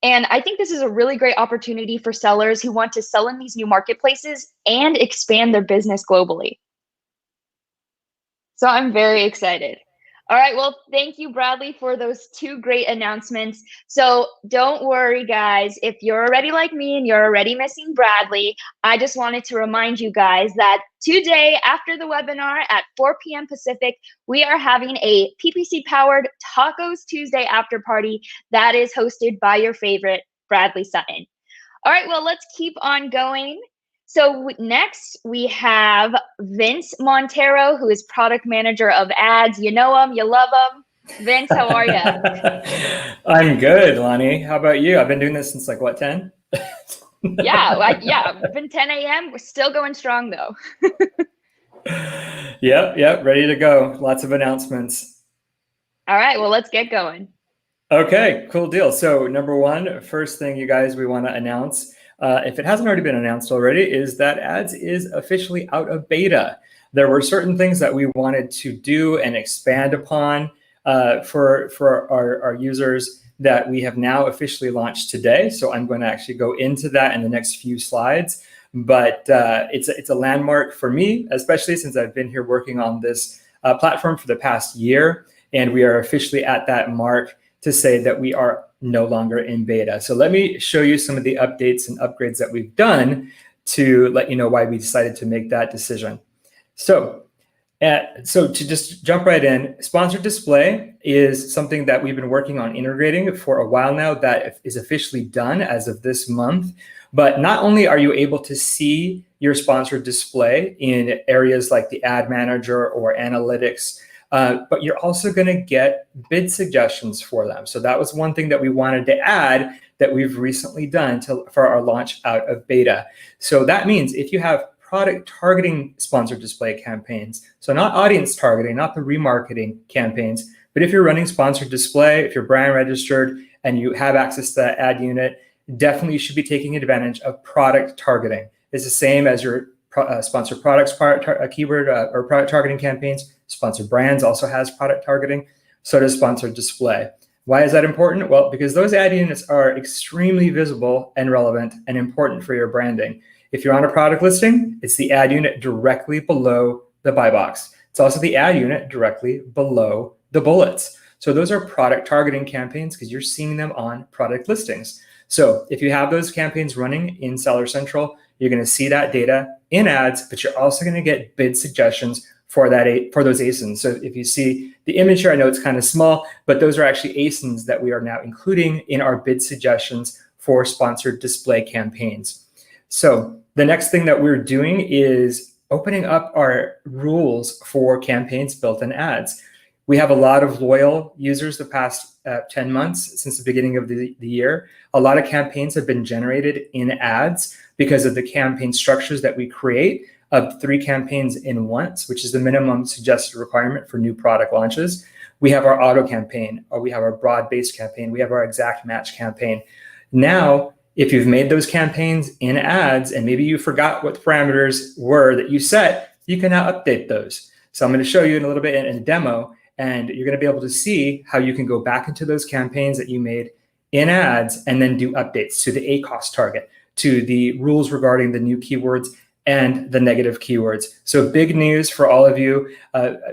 And I think this is a really great opportunity for sellers who want to sell in these new marketplaces and expand their business globally. So I'm very excited. All right, well, thank you, Bradley, for those two great announcements. So don't worry, guys. If you're already like me and you're already missing Bradley, I just wanted to remind you guys that today, after the webinar at 4 p.m. Pacific, we are having a PPC-powered Tacos Tuesday after party that is hosted by your favorite Bradley Sutton. All right, well, let's keep on going. So next we have Vince Montero, who is product manager of ads. You know him, you love him. Vince, how are you? I'm good, Lonnie. How about you? I've been doing this since like what, 10? Yeah, been 10 a.m. We're still going strong though. Yep, ready to go. Lots of announcements. All right, well, let's get going. Okay, cool deal. So number one, first thing you guys we want to announce, if it hasn't already been announced already, is that ads is officially out of beta. There were certain things that we wanted to do and expand upon for our users that we have now officially launched today. So I'm going to actually go into that in the next few slides. But it's a landmark for me, especially since I've been here working on this platform for the past year. And we are officially at that mark to say that we are no longer in beta. So let me show you some of the updates and upgrades that we've done to let you know why we decided to make that decision. So to just jump right in, sponsored display is something that we've been working on integrating for a while now that is officially done as of this month. But not only are you able to see your sponsored display in areas like the ad manager or analytics, but you're also going to get bid suggestions for them. So that was one thing that we wanted to add that we've recently done for our launch out of beta. So that means if you have product targeting sponsored display campaigns, so not audience targeting, not the remarketing campaigns, but if you're running sponsored display, if you're brand registered and you have access to that ad unit, definitely you should be taking advantage of product targeting. It's the same as your sponsored products keyword or product targeting campaigns. Sponsored brands also has product targeting. So does sponsored display. Why is that important? Well, because those ad units are extremely visible and relevant and important for your branding. If you're on a product listing, it's the ad unit directly below the buy box. It's also the ad unit directly below the bullets. So those are product targeting campaigns because you're seeing them on product listings. So if you have those campaigns running in Seller Central, you're going to see that data in ads, but you're also going to get bid suggestions for those ASINs. So if you see the image here, I know it's kind of small, but those are actually ASINs that we are now including in our bid suggestions for sponsored display campaigns. So the next thing that we're doing is opening up our rules for campaigns built in ads. We have a lot of loyal users the past 10 months since the beginning of the year. A lot of campaigns have been generated in ads because of the campaign structures that we create. of 3 campaigns in once, which is the minimum suggested requirement for new product launches. We have our auto campaign, or we have our broad-based campaign. We have our exact match campaign. Now, if you've made those campaigns in ads and maybe you forgot what the parameters were that you set, you can now update those. So I'm going to show you in a little bit in a demo, and you're going to be able to see how you can go back into those campaigns that you made in ads and then do updates to the ACoS target, to the rules regarding the new keywords and the negative keywords. So big news for all of you.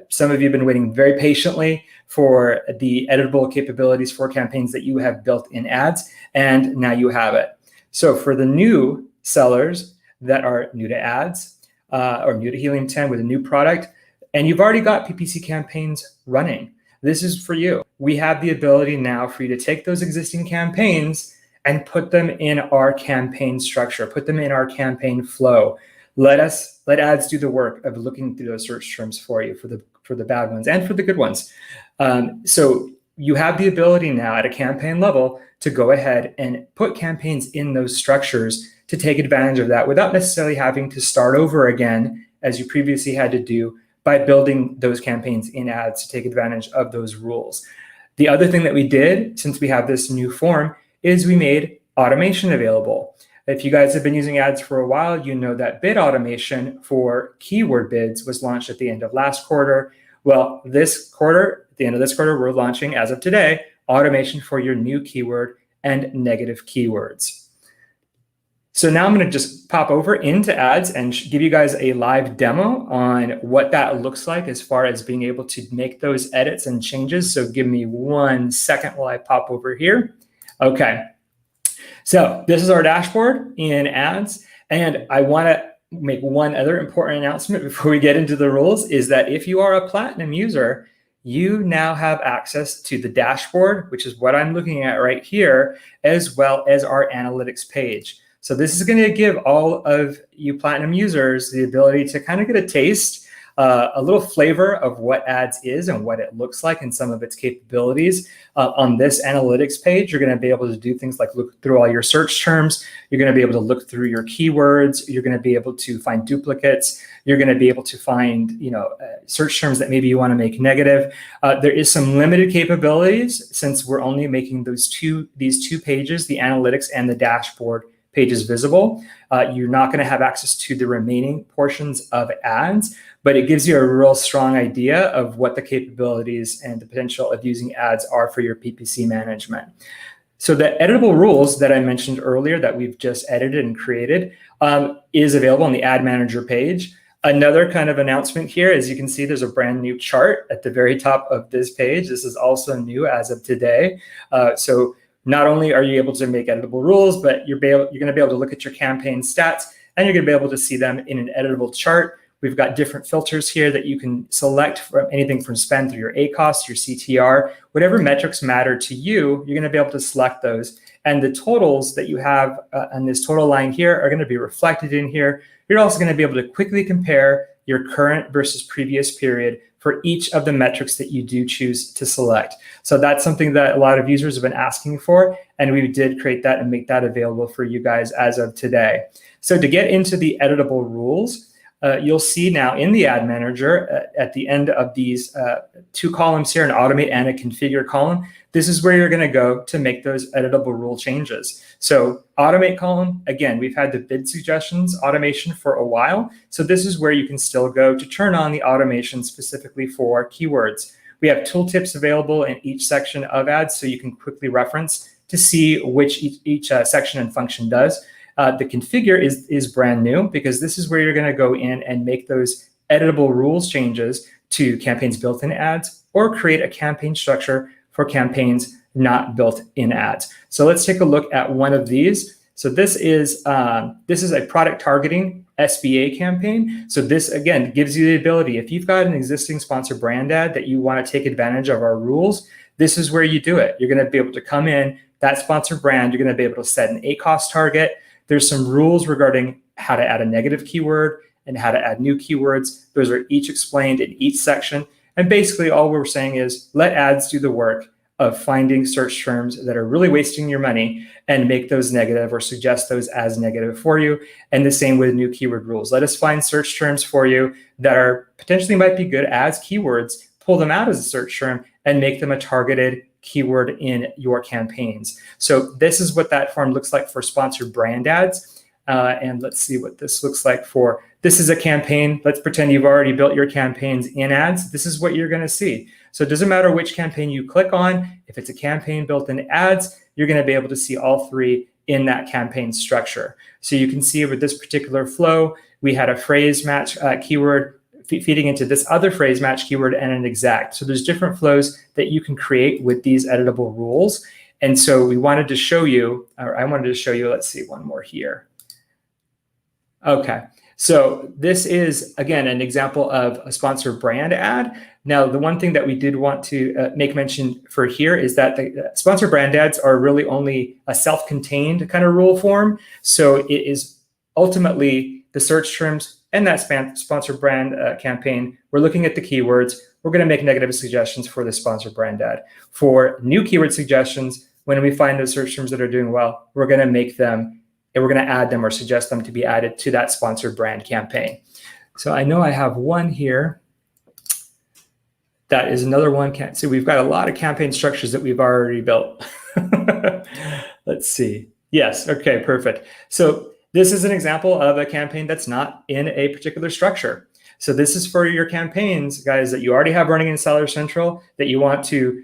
Some of you have been waiting very patiently for the editable capabilities for campaigns that you have built in ads, and now you have it. So for the new sellers that are new to ads or new to Helium 10 with a new product, and you've already got PPC campaigns running, this is for you. We have the ability now for you to take those existing campaigns and put them in our campaign structure, put them in our campaign flow. Let ads do the work of looking through those search terms for you, for the bad ones and for the good ones. So you have the ability now at a campaign level to go ahead and put campaigns in those structures to take advantage of that without necessarily having to start over again as you previously had to do by building those campaigns in ads to take advantage of those rules. The other thing that we did, since we have this new form, is we made automation available. If you guys have been using ads for a while, you know that bid automation for keyword bids was launched at the end of last quarter. Well, this quarter, at the end of this quarter, we're launching, as of today, automation for your new keyword and negative keywords. So now I'm going to just pop over into ads and give you guys a live demo on what that looks like as far as being able to make those edits and changes. So give me 1 second while I pop over here. Okay. So this is our dashboard in ads. And I want to make one other important announcement before we get into the rules is that if you are a Platinum user, you now have access to the dashboard, which is what I'm looking at right here, as well as our analytics page. So this is going to give all of you Platinum users the ability to kind of get a taste, a little flavor of what ads is and what it looks like and some of its capabilities. On this analytics page, you're going to be able to do things like look through all your search terms. You're going to be able to look through your keywords. You're going to be able to find duplicates. You're going to be able to find, search terms that maybe you want to make negative. There is some limited capabilities since we're only making these two pages, the analytics and the dashboard pages visible. You're not going to have access to the remaining portions of ads, but it gives you a real strong idea of what the capabilities and the potential of using ads are for your PPC management. So the editable rules that I mentioned earlier that we've just edited and created is available on the Ad Manager page. Another kind of announcement here, as you can see, there's a brand new chart at the very top of this page. This is also new as of today. So not only are you able to make editable rules, but you're going to be able to look at your campaign stats and you're going to be able to see them in an editable chart. We've got different filters here that you can select from anything from spend through your ACoS, your CTR, whatever metrics matter to you, you're going to be able to select those. And the totals that you have on this total line here are going to be reflected in here. You're also going to be able to quickly compare your current versus previous period for each of the metrics that you do choose to select. So that's something that a lot of users have been asking for, and we did create that and make that available for you guys as of today. So to get into the editable rules, you'll see now in the Ad Manager at the end of these 2 columns here, an automate and a configure column. This is where you're going to go to make those editable rule changes. So automate column, again, we've had the bid suggestions automation for a while. So this is where you can still go to turn on the automation specifically for keywords. We have tooltips available in each section of ads, so you can quickly reference to see which each section and function does. The configure is brand new because this is where you're going to go in and make those editable rules changes to campaigns built in ads or create a campaign structure for campaigns not built in ads. So let's take a look at one of these. So this is a product targeting SBA campaign. So this, again, gives you the ability, if you've got an existing sponsor brand ad that you want to take advantage of our rules, this is where you do it. You're going to be able to come in, that sponsor brand, you're going to be able to set an ACoS target. There's some rules regarding how to add a negative keyword and how to add new keywords. Those are each explained in each section. And basically all we're saying is let ads do the work of finding search terms that are really wasting your money and make those negative or suggest those as negative for you. And the same with new keyword rules. Let us find search terms for you that are potentially might be good as keywords, pull them out as a search term and make them a targeted keyword in your campaigns. So this is what that form looks like for sponsored brand ads. And let's see what this looks like for, this is a campaign. Let's pretend you've already built your campaigns in ads. This is what you're going to see. So it doesn't matter which campaign you click on. If it's a campaign built in ads, you're going to be able to see all three in that campaign structure. So you can see with this particular flow, we had a phrase match keyword feeding into this other phrase match keyword and an exact. So there's different flows that you can create with these editable rules. And so we wanted to show you, or I wanted to show you, let's see, one more here. Okay, so this is, again, an example of a sponsored brand ad. Now, the one thing that we did want to make mention for here is that the sponsored brand ads are really only a self-contained kind of rule form. So it is ultimately the search terms and that sponsored brand campaign. We're looking at the keywords. We're going to make negative suggestions for the sponsored brand ad. For new keyword suggestions, when we find those search terms that are doing well, we're going to make them, and we're going to add them or suggest them to be added to that sponsored brand campaign. So I know I have one here. That is another one. So we've got a lot of campaign structures that we've already built. Let's see. Yes. Okay, perfect. So this is an example of a campaign that's not in a particular structure. So this is for your campaigns, guys, that you already have running in Seller Central that you want to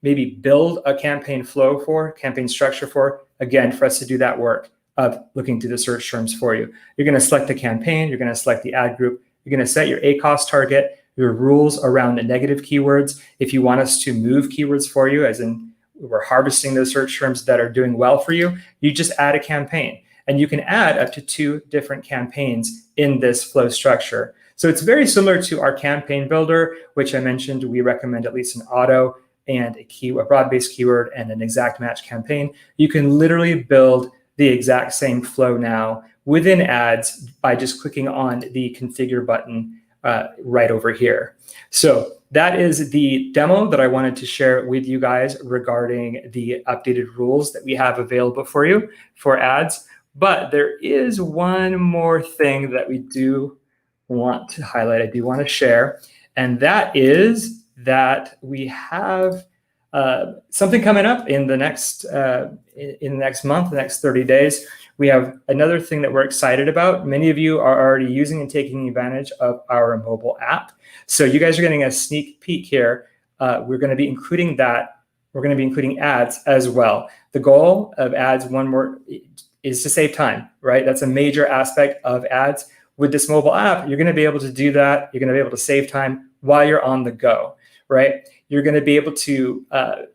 maybe build a campaign flow for, campaign structure for, again, for us to do that work of looking through the search terms for you. You're going to select the campaign. You're going to select the ad group. You're going to set your ACoS target, your rules around the negative keywords. If you want us to move keywords for you, as in we're harvesting those search terms that are doing well for you, you just add a campaign. And you can add up to 2 different campaigns in this flow structure. So it's very similar to our campaign builder, which I mentioned we recommend at least an auto and a broad-based keyword and an exact match campaign. You can literally build the exact same flow now within ads by just clicking on the configure button right over here. So that is the demo that I wanted to share with you guys regarding the updated rules that we have available for you for ads. But there is one more thing that we do want to highlight, I do want to share, and that is that we have something coming up in the next month, the next 30 days. We have another thing that we're excited about. Many of you are already using and taking advantage of our mobile app. So you guys are getting a sneak peek here. We're going to be including that. We're going to be including ads as well. The goal of ads, one more, is to save time, right? That's a major aspect of ads. With this mobile app, you're going to be able to do that. You're going to be able to save time while you're on the go, right? You're going to be able to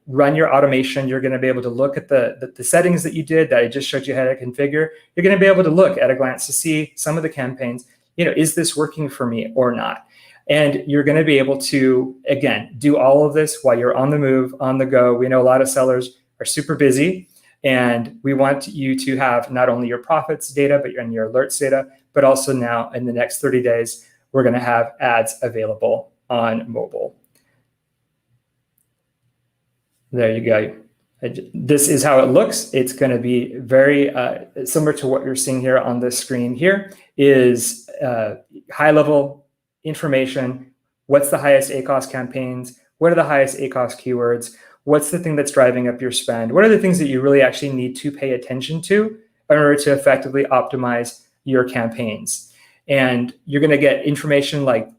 run your automation. You're going to be able to look at the settings that you did that I just showed you how to configure. You're going to be able to look at a glance to see some of the campaigns, is this working for me or not? And you're going to be able to, again, do all of this while you're on the move, on the go. We know a lot of sellers are super busy, and we want you to have not only your profits data, but your alerts data, but also now in the next 30 days, we're going to have ads available on mobile. There you go. This is how it looks. It's going to be very similar to what you're seeing here on the screen here is high level information. What's the highest ACoS campaigns? What are the highest ACoS keywords? What's the thing that's driving up your spend? What are the things that you really actually need to pay attention to in order to effectively optimize your campaigns? And you're going to get information like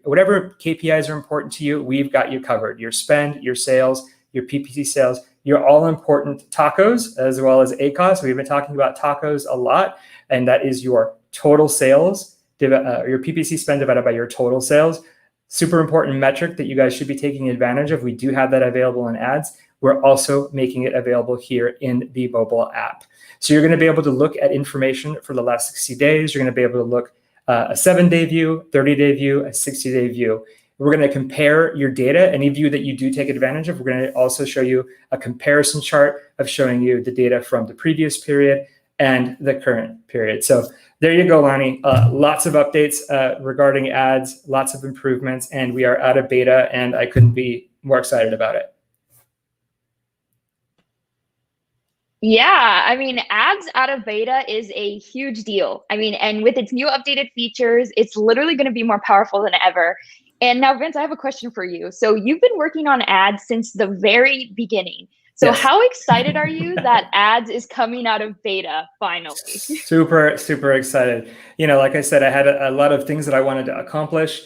whatever KPIs are important to you, we've got you covered. Your spend, your sales, your PPC sales, your all important tacos, as well as ACoS. We've been talking about tacos a lot, and that is your total sales, your PPC spend divided by your total sales. Super important metric that you guys should be taking advantage of. We do have that available in ads. We're also making it available here in the mobile app. So you're going to be able to look at information for the last 60 days. You're going to be able to look a 7-day view, 30-day view, a 60-day view. We're going to compare your data. Any view that you do take advantage of, we're going to also show you a comparison chart of showing you the data from the previous period and the current period. So there you go, Lonnie. Lots of updates regarding ads, lots of improvements, and we are out of beta, and I couldn't be more excited about it. Yeah, I mean, ads out of beta is a huge deal. I mean, and with its new updated features, it's literally going to be more powerful than ever. And now, Vince, I have a question for you. So you've been working on ads since the very beginning. So Yes. how excited are you that ads is coming out of beta finally? Super, super excited. You know, like I said, I had a lot of things that I wanted to accomplish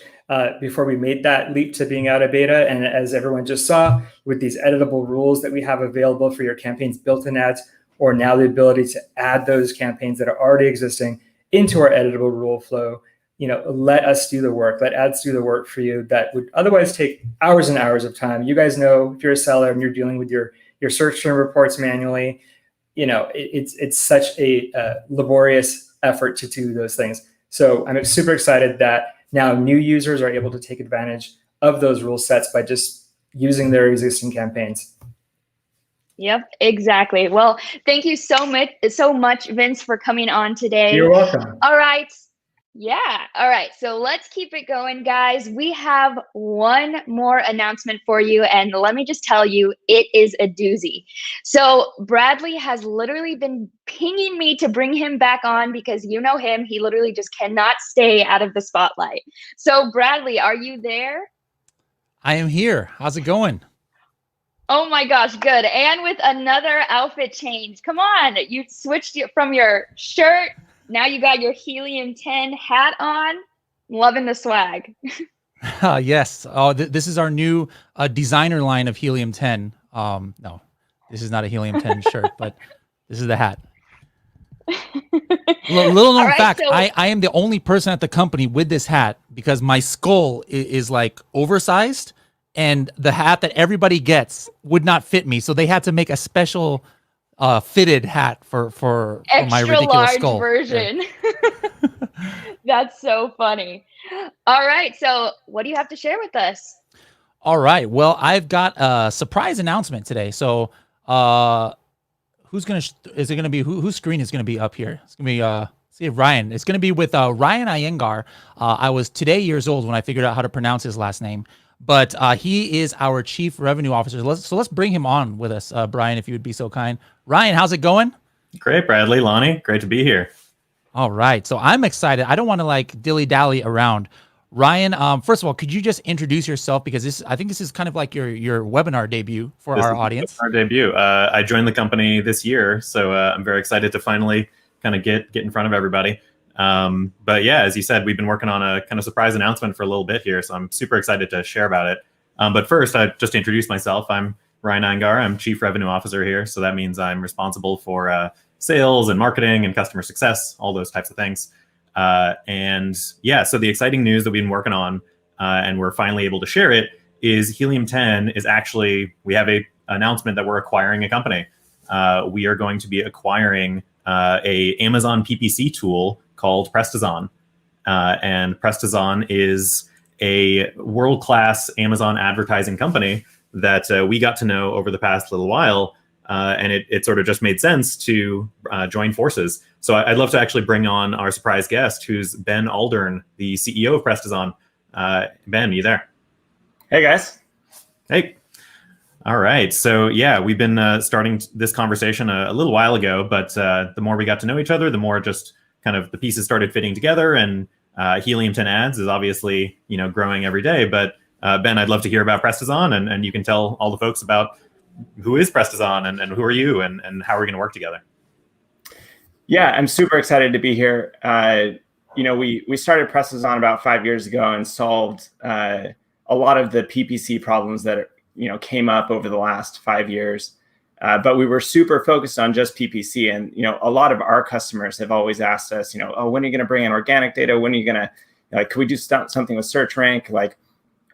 before we made that leap to being out of beta. And as everyone just saw, with these editable rules that we have available for your campaigns built-in ads, or now the ability to add those campaigns that are already existing into our editable rule flow, you know, let us do the work, let ads do the work for you that would otherwise take hours and hours of time. You guys know, if you're a seller and you're dealing with your search term reports manually, you know, it's such a laborious effort to do those things. So I'm super excited that now new users are able to take advantage of those rule sets by just using their existing campaigns. Yep, exactly. Well, thank you so much, Vince, for coming on today. You're welcome. All right. Yeah. All right. So let's keep it going, guys. We have one more announcement for you. And let me just tell you, it is a doozy. So Bradley has literally been pinging me to bring him back on because you know him. He literally just cannot stay out of the spotlight. So Bradley, are you there? I am here. How's it going? Oh my gosh, good. And with another outfit change. Come on. You switched from your shirt. Now you got your Helium 10 hat on. Loving the swag. Yes. Oh, this is our new designer line of Helium 10. No, this is not a Helium 10 shirt, but this is the hat. Little known fact, so I am the only person at the company with this hat because my skull is like oversized, and the hat that everybody gets would not fit me. So they had to make a special fitted hat for my ridiculous large skull version. Yeah. That's so funny. All right, so what do you have to share with us? All right, well, I've got a surprise announcement today. So whose screen is gonna be up here? It's gonna be see Ryan. It's gonna be with Ryan Iyengar. I was today years old when I figured out how to pronounce his last name, but he is our Chief Revenue Officer. Let's bring him on with us, Brian, if you would be so kind. Ryan, how's it going? Great, Bradley, Lonnie, great to be here. All right, so I'm excited. I don't want to like dilly-dally around. Ryan, first of all, could you just introduce yourself, because I think this is kind of like your webinar debut for our audience. Our debut. I joined the company this year, so I'm very excited to finally kind of get in front of everybody. But yeah, as you said, we've been working on a kind of surprise announcement for a little bit here, so I'm super excited to share about it. But first, I just to introduce myself. I'm Ryan Iyengar. I'm Chief Revenue Officer here, so that means I'm responsible for sales and marketing and customer success, all those types of things. And yeah, so the exciting news that we've been working on, and we're finally able to share it, is Helium 10 is actually, we have a announcement that we're acquiring a company. We are going to be acquiring a Amazon PPC tool called Prestazon. And Prestazon is a world-class Amazon advertising company that we got to know over the past little while. And it sort of just made sense to join forces. So I'd love to actually bring on our surprise guest, who's Ben Aldern, the CEO of Prestazon. Ben, you there? Hey, guys. Hey. All right. So yeah, we've been starting this conversation a little while ago, but the more we got to know each other, the more just kind of the pieces started fitting together. And Helium 10 Ads is obviously, growing every day. But Ben, I'd love to hear about Prestazon, and you can tell all the folks about who is Prestazon and who are you and how we're going to work together. Yeah, I'm super excited to be here. We started Prestazon about 5 years ago and solved a lot of the PPC problems that came up over the last 5 years. But we were super focused on just PPC, and a lot of our customers have always asked us, oh, when are you going to bring in organic data? When are you going to can we do something with Search Rank?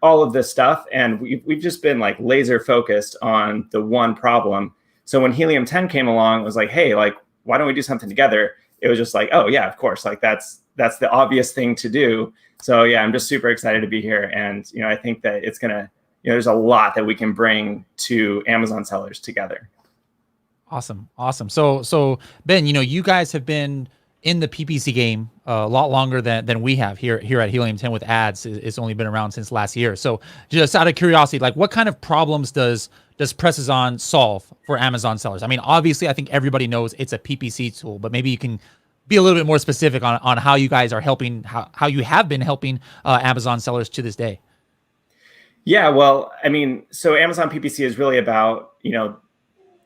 All of this stuff. And we've just been laser focused on the one problem. So when Helium 10 came along, it was hey, why don't we do something together? It was just oh yeah, of course. That's the obvious thing to do. So yeah, I'm just super excited to be here. And, I think that it's going to, there's a lot that we can bring to Amazon sellers together. Awesome. So Ben, you guys have been in the PPC game a lot longer than we have here at Helium 10 with ads. It's only been around since last year. So just out of curiosity, like what kind of problems does Presses On solve for Amazon sellers? I mean, obviously, I think everybody knows it's a PPC tool, but maybe you can be a little bit more specific on how you guys are helping, how you have been helping Amazon sellers to this day. Yeah, well, I mean, so Amazon PPC is really about,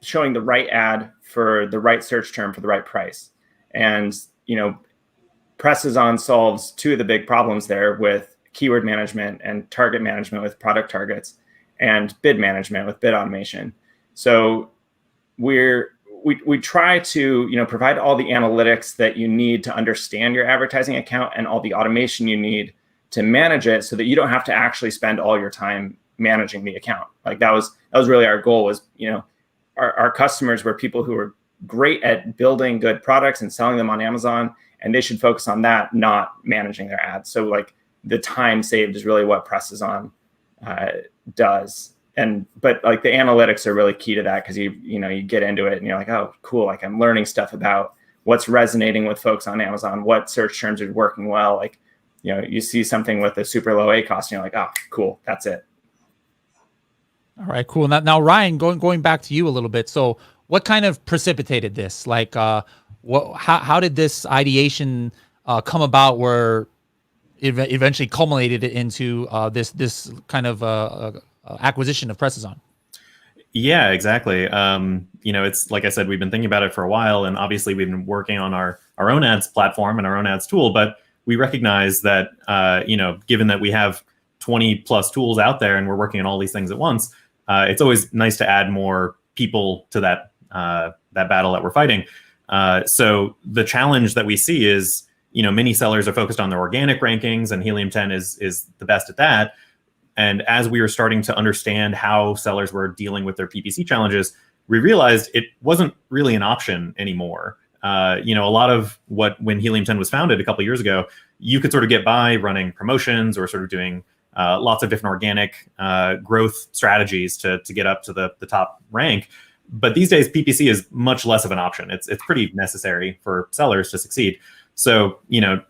showing the right ad for the right search term for the right price. And, Presses On solves two of the big problems there with keyword management and target management with product targets and bid management with bid automation. So we try to, provide all the analytics that you need to understand your advertising account and all the automation you need to manage it so that you don't have to actually spend all your time managing the account. Like that was really our goal was, our customers were people who were great at building good products and selling them on Amazon, and they should focus on that, not managing their ads. So like the time saved is really what Presses On does. But like the analytics are really key to that because you get into it and you're like, oh, cool. Like I'm learning stuff about what's resonating with folks on Amazon, what search terms are working well. Like, you see something with a super low ACoS and you're like, oh, cool. That's it. All right, cool. Now Ryan, going back to you a little bit. So what kind of precipitated this? Like, how did this ideation come about where it eventually culminated into this kind of acquisition of Presses On? Yeah, exactly. It's like I said, we've been thinking about it for a while, and obviously we've been working on our own ads platform and our own ads tool, but we recognize that, given that we have 20 plus tools out there and we're working on all these things at once, it's always nice to add more people to that battle that we're fighting. So the challenge that we see is, many sellers are focused on their organic rankings, and Helium 10 is the best at that. And as we were starting to understand how sellers were dealing with their PPC challenges, we realized it wasn't really an option anymore. A lot of when Helium 10 was founded a couple of years ago, you could sort of get by running promotions or sort of doing lots of different organic growth strategies to get up to the top rank. But these days, PPC is much less of an option. It's pretty necessary for sellers to succeed. So,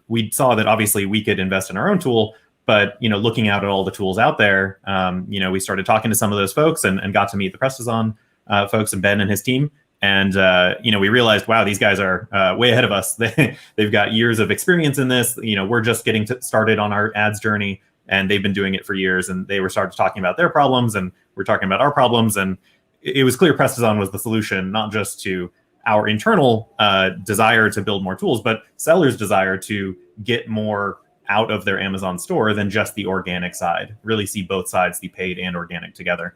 we saw that obviously we could invest in our own tool, but, looking out at all the tools out there, we started talking to some of those folks and got to meet the Presses On folks and Ben and his team. And, we realized, wow, these guys are way ahead of us. They've got years of experience in this. We're just getting started on our ads journey, and they've been doing it for years. And they started talking about their problems, and we're talking about our problems. And it was clear Presses On was the solution, not just to our internal desire to build more tools, but sellers' desire to get more out of their Amazon store than just the organic side, really see both sides, the paid and organic together.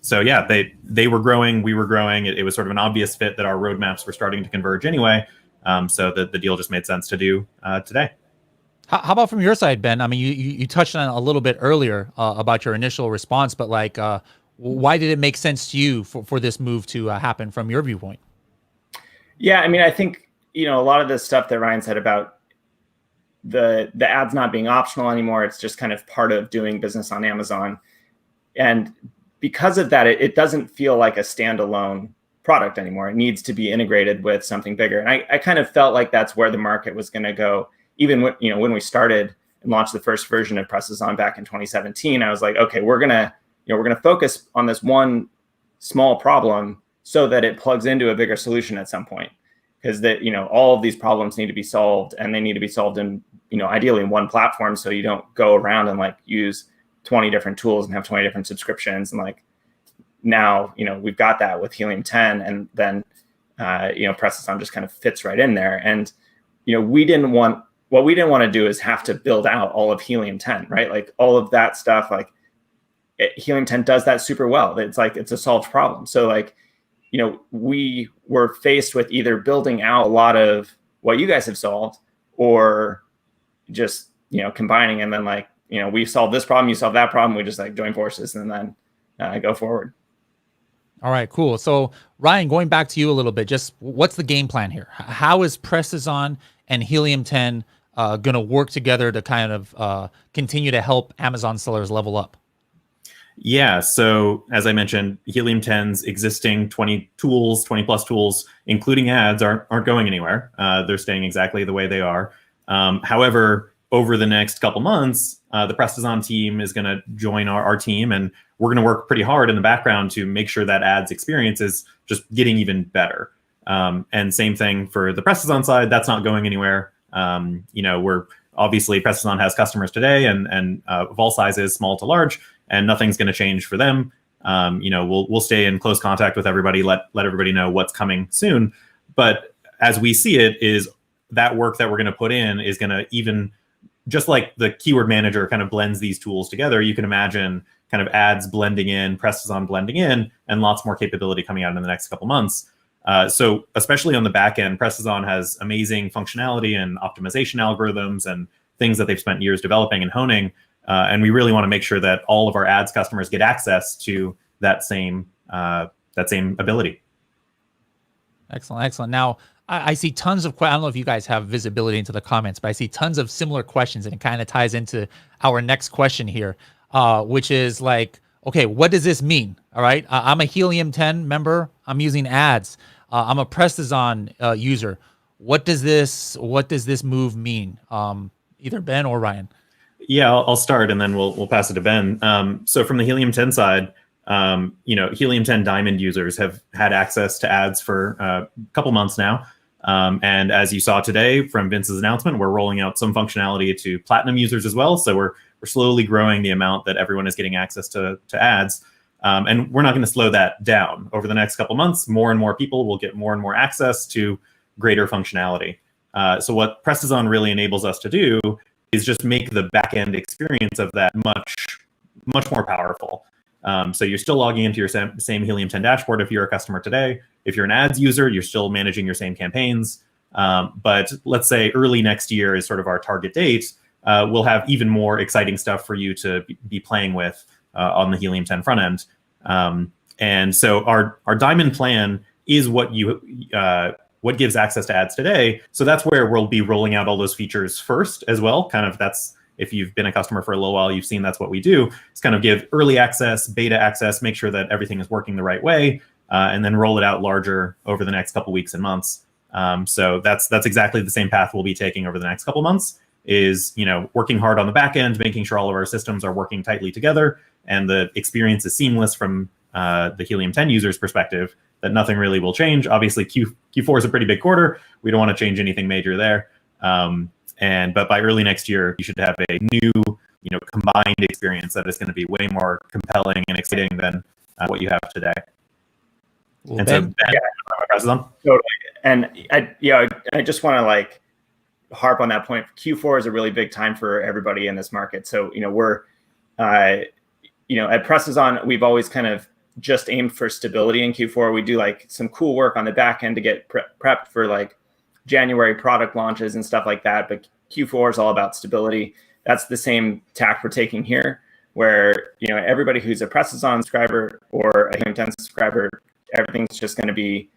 So yeah, they were growing, we were growing. It was sort of an obvious fit that our roadmaps were starting to converge anyway. So the deal just made sense to do today. How about from your side, Ben? I mean, you touched on it a little bit earlier about your initial response, but like, why did it make sense to you for this move to happen from your viewpoint? Yeah, I mean, I think, a lot of the stuff that Ryan said about the ads not being optional anymore, it's just kind of part of doing business on Amazon. And because of that, it doesn't feel like a standalone product anymore. It needs to be integrated with something bigger. And I kind of felt like that's where the market was going to go. Even when we started and launched the first version of Presses On back in 2017, I was like, okay, we're gonna focus on this one small problem so that it plugs into a bigger solution at some point. Because all of these problems need to be solved, and they need to be solved in, ideally in one platform, so you don't go around and like use 20 different tools and have 20 different subscriptions. And like now, we've got that with Helium 10, and then Presses On just kind of fits right in there. And we didn't want to do is have to build out all of Helium 10, right? Like all of that stuff, like Helium 10 does that super well. It's like it's a solved problem. So like, we were faced with either building out a lot of what you guys have solved, or just, combining, and then like, we solve this problem, you solve that problem, we just like join forces and then go forward. All right, cool. So Ryan, going back to you a little bit, just what's the game plan here? How is Presses On and Helium 10 going to work together to kind of continue to help Amazon sellers level up? Yeah, so as I mentioned, Helium 10's existing 20 plus tools, including ads, aren't going anywhere. They're staying exactly the way they are. However, over the next couple months, the Prestazon team is going to join our team, and we're going to work pretty hard in the background to make sure that ads experience is just getting even better. And same thing for the Prestazon side, that's not going anywhere. We're obviously Prestazon has customers today and of all sizes, small to large, and nothing's going to change for them. We'll stay in close contact with everybody, let everybody know what's coming soon. But as we see it, is that work that we're going to put in is going to even, just like the keyword manager kind of blends these tools together, you can imagine kind of ads blending in, Prestazon blending in, and lots more capability coming out in the next couple months. So especially on the back end, Prestazon has amazing functionality and optimization algorithms and things that they've spent years developing and honing. And we really want to make sure that all of our ads customers get access to that same ability. Excellent. Now, I see tons of, I don't know if you guys have visibility into the comments, but I see tons of similar questions, and it kind of ties into our next question here, which is like, okay, what does this mean? All right, I'm a Helium 10 member. I'm using ads. I'm a Prestazon user. What does this move mean? Either Ben or Ryan. Yeah, I'll start, and then we'll pass it to Ben. So from the Helium 10 side, Helium 10 Diamond users have had access to ads for a couple months now. And as you saw today from Vince's announcement, we're rolling out some functionality to Platinum users as well. So we're slowly growing the amount that everyone is getting access to ads. And we're not going to slow that down. Over the next couple months, more and more people will get more and more access to greater functionality. So what Prestazon really enables us to do is just make the back-end experience of that much more powerful. So you're still logging into your same Helium 10 dashboard if you're a customer today. If you're an ads user, you're still managing your same campaigns. But let's say early next year is sort of our target date. We'll have even more exciting stuff for you to be playing with on the Helium 10 front end. And so our Diamond plan is what gives access to ads today. So that's where we'll be rolling out all those features first as well. Kind of that's, if you've been a customer for a little while, you've seen that's what we do. It's kind of give early access, beta access, make sure that everything is working the right way, and then roll it out larger over the next couple weeks and months. So that's exactly the same path we'll be taking over the next couple months, is working hard on the back end, making sure all of our systems are working tightly together, and the experience is seamless from the Helium 10 users' perspective, that nothing really will change. Obviously, Q4 is a pretty big quarter. We don't want to change anything major there. But by early next year, you should have a new, combined experience that is going to be way more compelling and exciting than what you have today. Well, and Ben, Totally. And I just want to harp on that point. Q4 is a really big time for everybody in this market. So we're at Prestazon, we've always kind of just aimed for stability in Q4. We do some cool work on the back end to get prepped for January product launches and stuff like that. But Q4 is all about stability. That's the same tack we're taking here, where everybody who's a Prestazon subscriber or a Helium 10 subscriber, everything's just going to be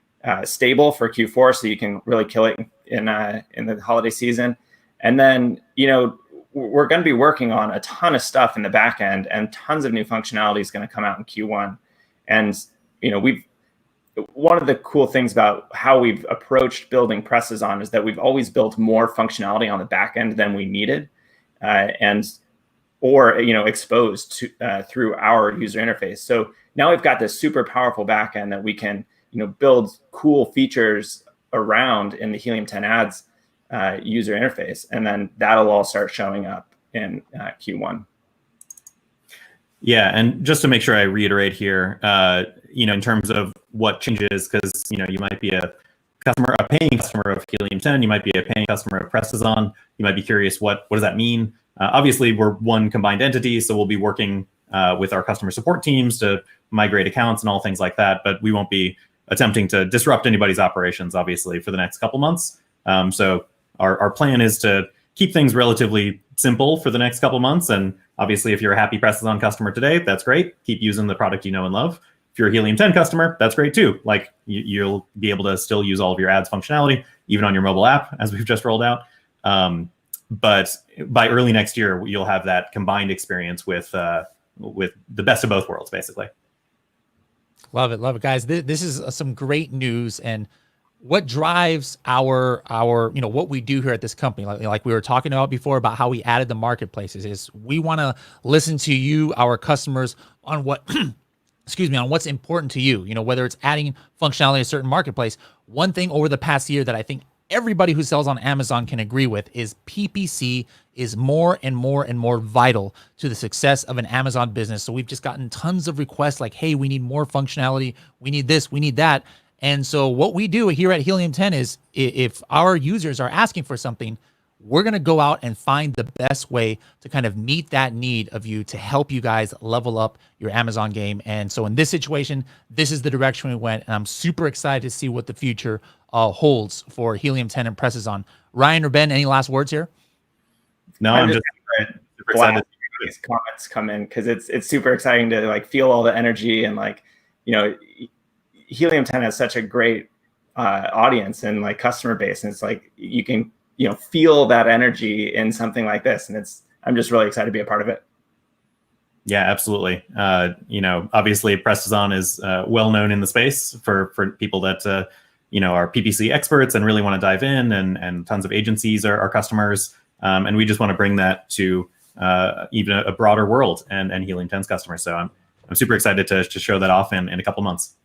stable for Q4, so you can really kill it in the holiday season. And then we're going to be working on a ton of stuff in the back end, and tons of new functionality is going to come out in Q1. And one of the cool things about how we've approached building Prestazon is that we've always built more functionality on the back end than we needed, or exposed to through our user interface. So now we've got this super powerful back end that we can build cool features around in the Helium 10 ads user interface, and then that'll all start showing up in Q1. Yeah, and just to make sure I reiterate here, in terms of what changes, because you might be a paying customer of Helium 10, you might be a paying customer of Prestazon. You might be curious, what does that mean? Obviously, we're one combined entity, so we'll be working with our customer support teams to migrate accounts and all things like that. But we won't be attempting to disrupt anybody's operations, obviously, for the next couple months. So our plan is to keep things relatively simple for the next couple months. And obviously, if you're a happy Prestazon customer today, that's great. Keep using the product you know and love. If you're a Helium 10 customer, that's great too. You'll be able to still use all of your ads functionality, even on your mobile app, as we've just rolled out. But by early next year, you'll have that combined experience with with the best of both worlds, basically. Love it, guys. This is some great news, and what drives our what we do here at this company, like we were talking about before about how we added the marketplaces, is we want to listen to you, our customers, on what excuse me, on what's important to you. Whether it's adding functionality in a certain marketplace. One thing over the past year that I think everybody who sells on Amazon can agree with is PPC is more and more and more vital to the success of an Amazon business. So we've just gotten tons of requests like, hey, we need more functionality. We need this, we need that. And so what we do here at Helium 10 is if our users are asking for something, we're going to go out and find the best way to kind of meet that need of you to help you guys level up your Amazon game. And so in this situation, this is the direction we went. And I'm super excited to see what the future holds for Helium 10 and Pressizon. Ryan or Ben, any last words here? No, I'm just super excited. These comments come in because it's super exciting to like feel all the energy and like, Helium 10 has such a great audience and like customer base, and it's like you can feel that energy in something like this, and I'm just really excited to be a part of it. Yeah, absolutely. Obviously Pressizon is well known in the space for people that are PPC experts and really want to dive in, and tons of agencies are customers, and we just want to bring that to even a broader world and Helium 10's customers. So I'm super excited to show that off in a couple months.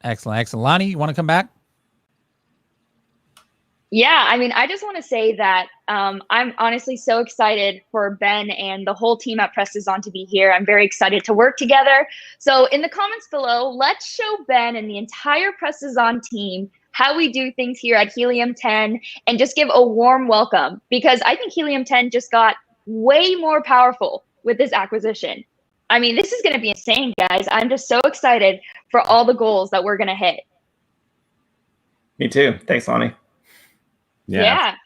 Excellent. Lonnie, you want to come back? Yeah, I just want to say that I'm honestly so excited for Ben and the whole team at Pressizon to be here. I'm very excited to work together. So in the comments below, let's show Ben and the entire Pressizon team how we do things here at Helium 10 and just give a warm welcome, because I think Helium 10 just got way more powerful with this acquisition. This is going to be insane, guys. I'm just so excited for all the goals that we're going to hit. Me too. Thanks, Lonnie. Yeah.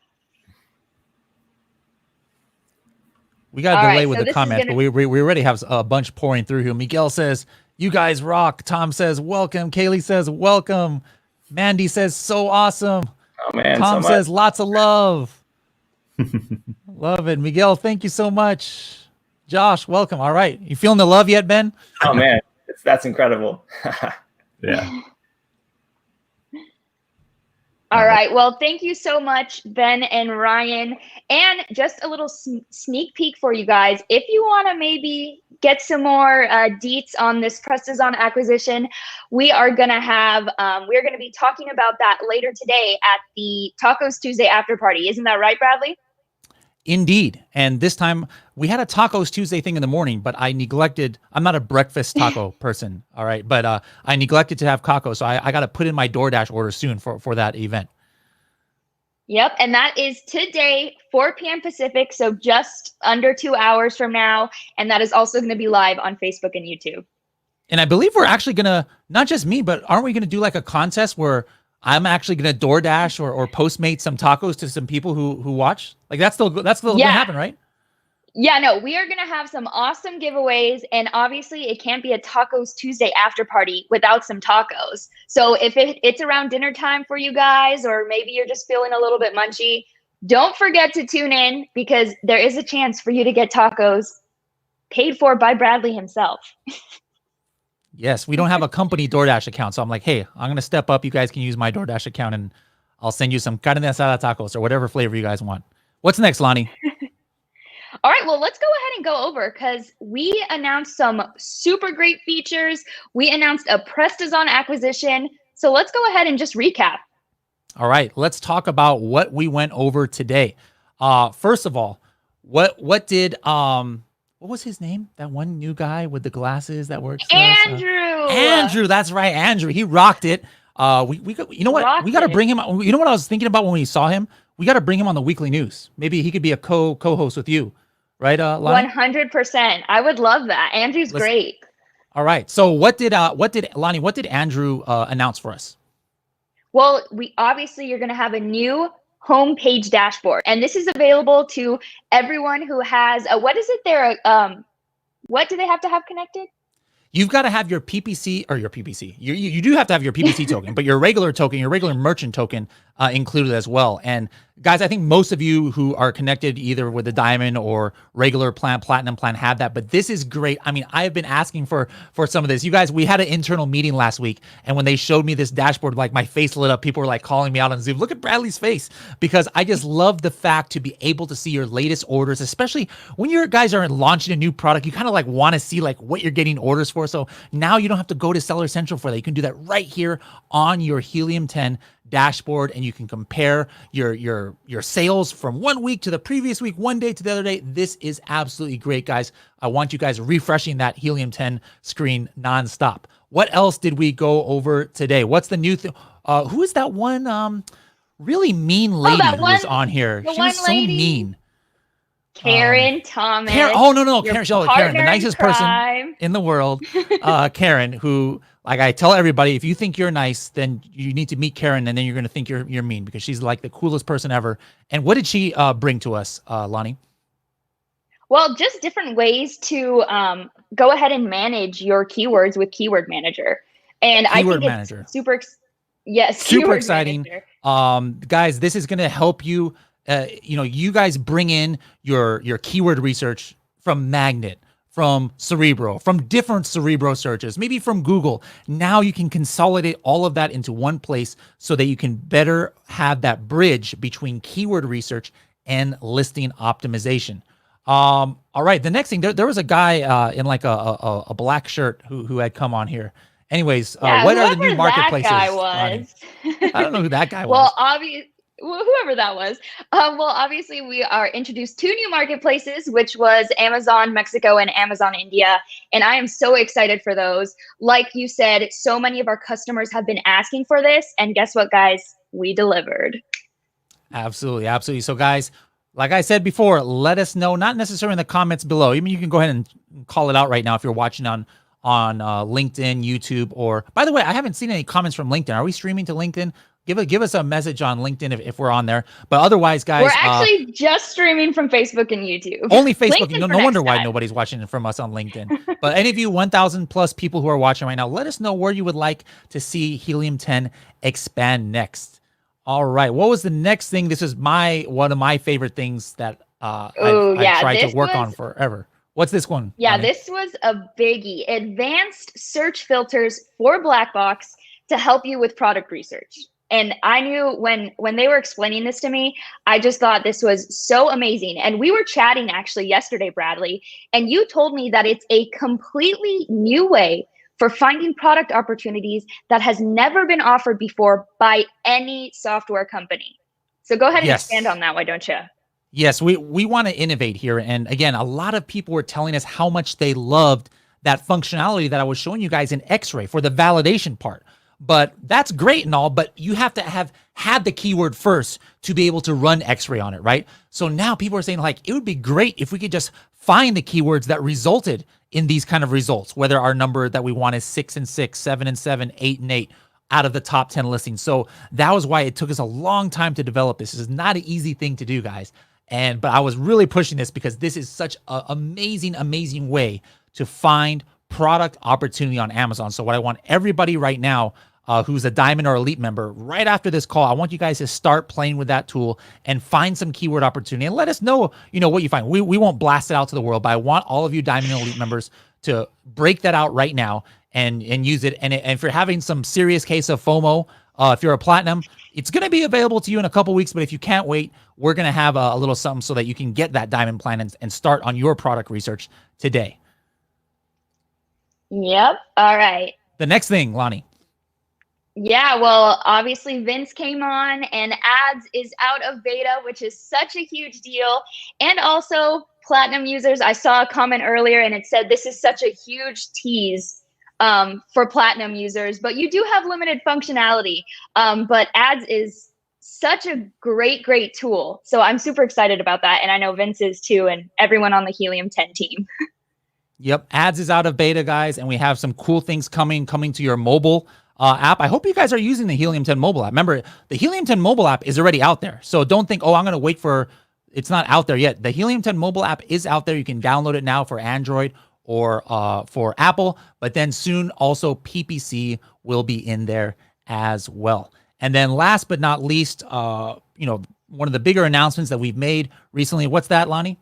We got to delay with the comments, but we already have a bunch pouring through here. Miguel says, you guys rock. Tom says, welcome. Kaylee says, welcome. Mandy says, so awesome. Oh, man. Tom says, lots of love. Love it. Miguel, thank you so much. Josh, welcome. All right. You feeling the love yet, Ben? Oh, man. That's incredible. Yeah. All right. Well, thank you so much, Ben and Ryan. And just a little sneak peek for you guys. If you want to maybe get some more deets on this Pressizon acquisition, we are going to be talking about that later today at the Tacos Tuesday after party. Isn't that right, Bradley? Indeed. And this time we had a Tacos Tuesday thing in the morning, but I'm not a breakfast taco person. All right. But I neglected to have Kako. So I got to put in my DoorDash order soon for that event. Yep. And that is today, 4 p.m. Pacific. So just under 2 hours from now. And that is also going to be live on Facebook and YouTube. And I believe we're actually going to, not just me, but aren't we going to do like a contest where I'm actually going to DoorDash or Postmate some tacos to some people who watch? Like that's still going to happen, right? Yeah, no, we are going to have some awesome giveaways. And obviously it can't be a Tacos Tuesday after party without some tacos. So if it's around dinner time for you guys, or maybe you're just feeling a little bit munchy, don't forget to tune in, because there is a chance for you to get tacos paid for by Bradley himself. Yes, we don't have a company DoorDash account. So I'm like, hey, I'm going to step up. You guys can use my DoorDash account and I'll send you some carne asada tacos or whatever flavor you guys want. What's next, Lonnie? All right, well, let's go ahead and go over, because we announced some super great features. We announced a Pressizon acquisition. So let's go ahead and just recap. All right, let's talk about what we went over today. First of all, what was his name? That one new guy with the glasses that works. Andrew. Andrew, that's right. Andrew, he rocked it. You know what? We got to bring him. You know what I was thinking about when we saw him? We got to bring him on the weekly news. Maybe he could be a co-host with you, right? Lonnie? 100%. I would love that. Andrew's great. All right. So what did Andrew announce for us? Well, you're going to have a new homepage dashboard, and this is available to everyone who has what do they have to have connected? You've got to have your PPC or your PPC. You do have to have your PPC token, but your regular token, your regular merchant token, included as well. And guys, I think most of you who are connected either with the diamond or regular plan, platinum plan have that, but this is great. I mean, I have been asking for some of this. You guys, we had an internal meeting last week, and when they showed me this dashboard, like my face lit up. People were like calling me out on Zoom. Look at Bradley's face, because I just love the fact to be able to see your latest orders, especially when your guys are launching a new product. You kind of like want to see like what you're getting orders for. So now you don't have to go to Seller Central for that. You can do that right here on your Helium 10 dashboard, and you can compare your sales from one week to the previous week, one day to the other day. This is absolutely great, guys. I want you guys refreshing that Helium 10 screen nonstop. What else did we go over today? What's the new thing? Who is that one really mean lady who was on here? She was so mean. Karen Thomas. Karen, the nicest person in the world. Karen, who, like, I tell everybody, if you think you're nice, then you need to meet Karen, and then you're going to think you're mean, because she's like the coolest person ever. And what did she bring to us, Lonnie? Well, just different ways to go ahead and manage your keywords with Keyword Manager. And Keyword I think Manager. it's super exciting. Guys, this is going to help you. You guys bring in your keyword research from Magnet, from Cerebro, from different Cerebro searches, maybe from Google. Now you can consolidate all of that into one place so that you can better have that bridge between keyword research and listing optimization. All right, the next thing, there was a guy in like a black shirt who had come on here. Anyways, what are the new marketplaces? That guy was. I don't know who that guy well, was. Whoever that was. Well, obviously, we are introduced 2 new marketplaces, which was Amazon Mexico and Amazon India. And I am so excited for those. Like you said, so many of our customers have been asking for this. And guess what, guys? We delivered. Absolutely. Absolutely. So, guys, like I said before, let us know, not necessarily in the comments below. I mean, you can go ahead and call it out right now if you're watching on LinkedIn, YouTube, or, by the way, I haven't seen any comments from LinkedIn. Are we streaming to LinkedIn? Give us a message on LinkedIn if we're on there. But otherwise, guys, we're actually just streaming from Facebook and YouTube. Only Facebook. No wonder why nobody's watching from us on LinkedIn. But any of you 1,000 plus people who are watching right now, let us know where you would like to see Helium 10 expand next. All right. What was the next thing? This is one of my favorite things that I've tried to work on forever. What's this one? Yeah, this was a biggie. Advanced search filters for Blackbox to help you with product research. And I knew when they were explaining this to me, I just thought this was so amazing. And we were chatting actually yesterday, Bradley, and you told me that it's a completely new way for finding product opportunities that has never been offered before by any software company. So go ahead and expand on that, why don't you? Yes, we want to innovate here. And again, a lot of people were telling us how much they loved that functionality that I was showing you guys in X-Ray for the validation part. But that's great and all, but you have to have had the keyword first to be able to run X-Ray on it, right? So now people are saying, like, it would be great if we could just find the keywords that resulted in these kind of results, whether our number that we want is 6 and 6, 7 and 7, 8 and 8 out of the top 10 listings. So that was why it took us a long time to develop this. This is not an easy thing to do, guys. But I was really pushing this because this is such an amazing way to find product opportunity on Amazon. So what I want everybody right now who's a Diamond or Elite member, right after this call, I want you guys to start playing with that tool and find some keyword opportunity and let us know, what you find. We won't blast it out to the world, but I want all of you Diamond and Elite members to break that out right now and use it. And if you're having some serious case of FOMO, if you're a Platinum, it's going to be available to you in a couple weeks. But if you can't wait, we're going to have a little something so that you can get that Diamond plan and start on your product research today. Yep. All right. The next thing, Lonnie. Yeah, well, obviously Vince came on and ads is out of beta, which is such a huge deal. And also Platinum users, I saw a comment earlier and it said this is such a huge tease for Platinum users, but you do have limited functionality. But ads is such a great tool. So I'm super excited about that. And I know Vince is too, and everyone on the Helium 10 team. Yep, ads is out of beta, guys, and we have some cool things coming to your mobile app. I hope you guys are using the Helium 10 mobile app. Remember, the Helium 10 mobile app is already out there. So don't think, I'm going to wait for, it's not out there yet. The Helium 10 mobile app is out there. You can download it now for Android or for Apple, but then soon also PPC will be in there as well. And then last but not least, one of the bigger announcements that we've made recently. What's that, Lonnie?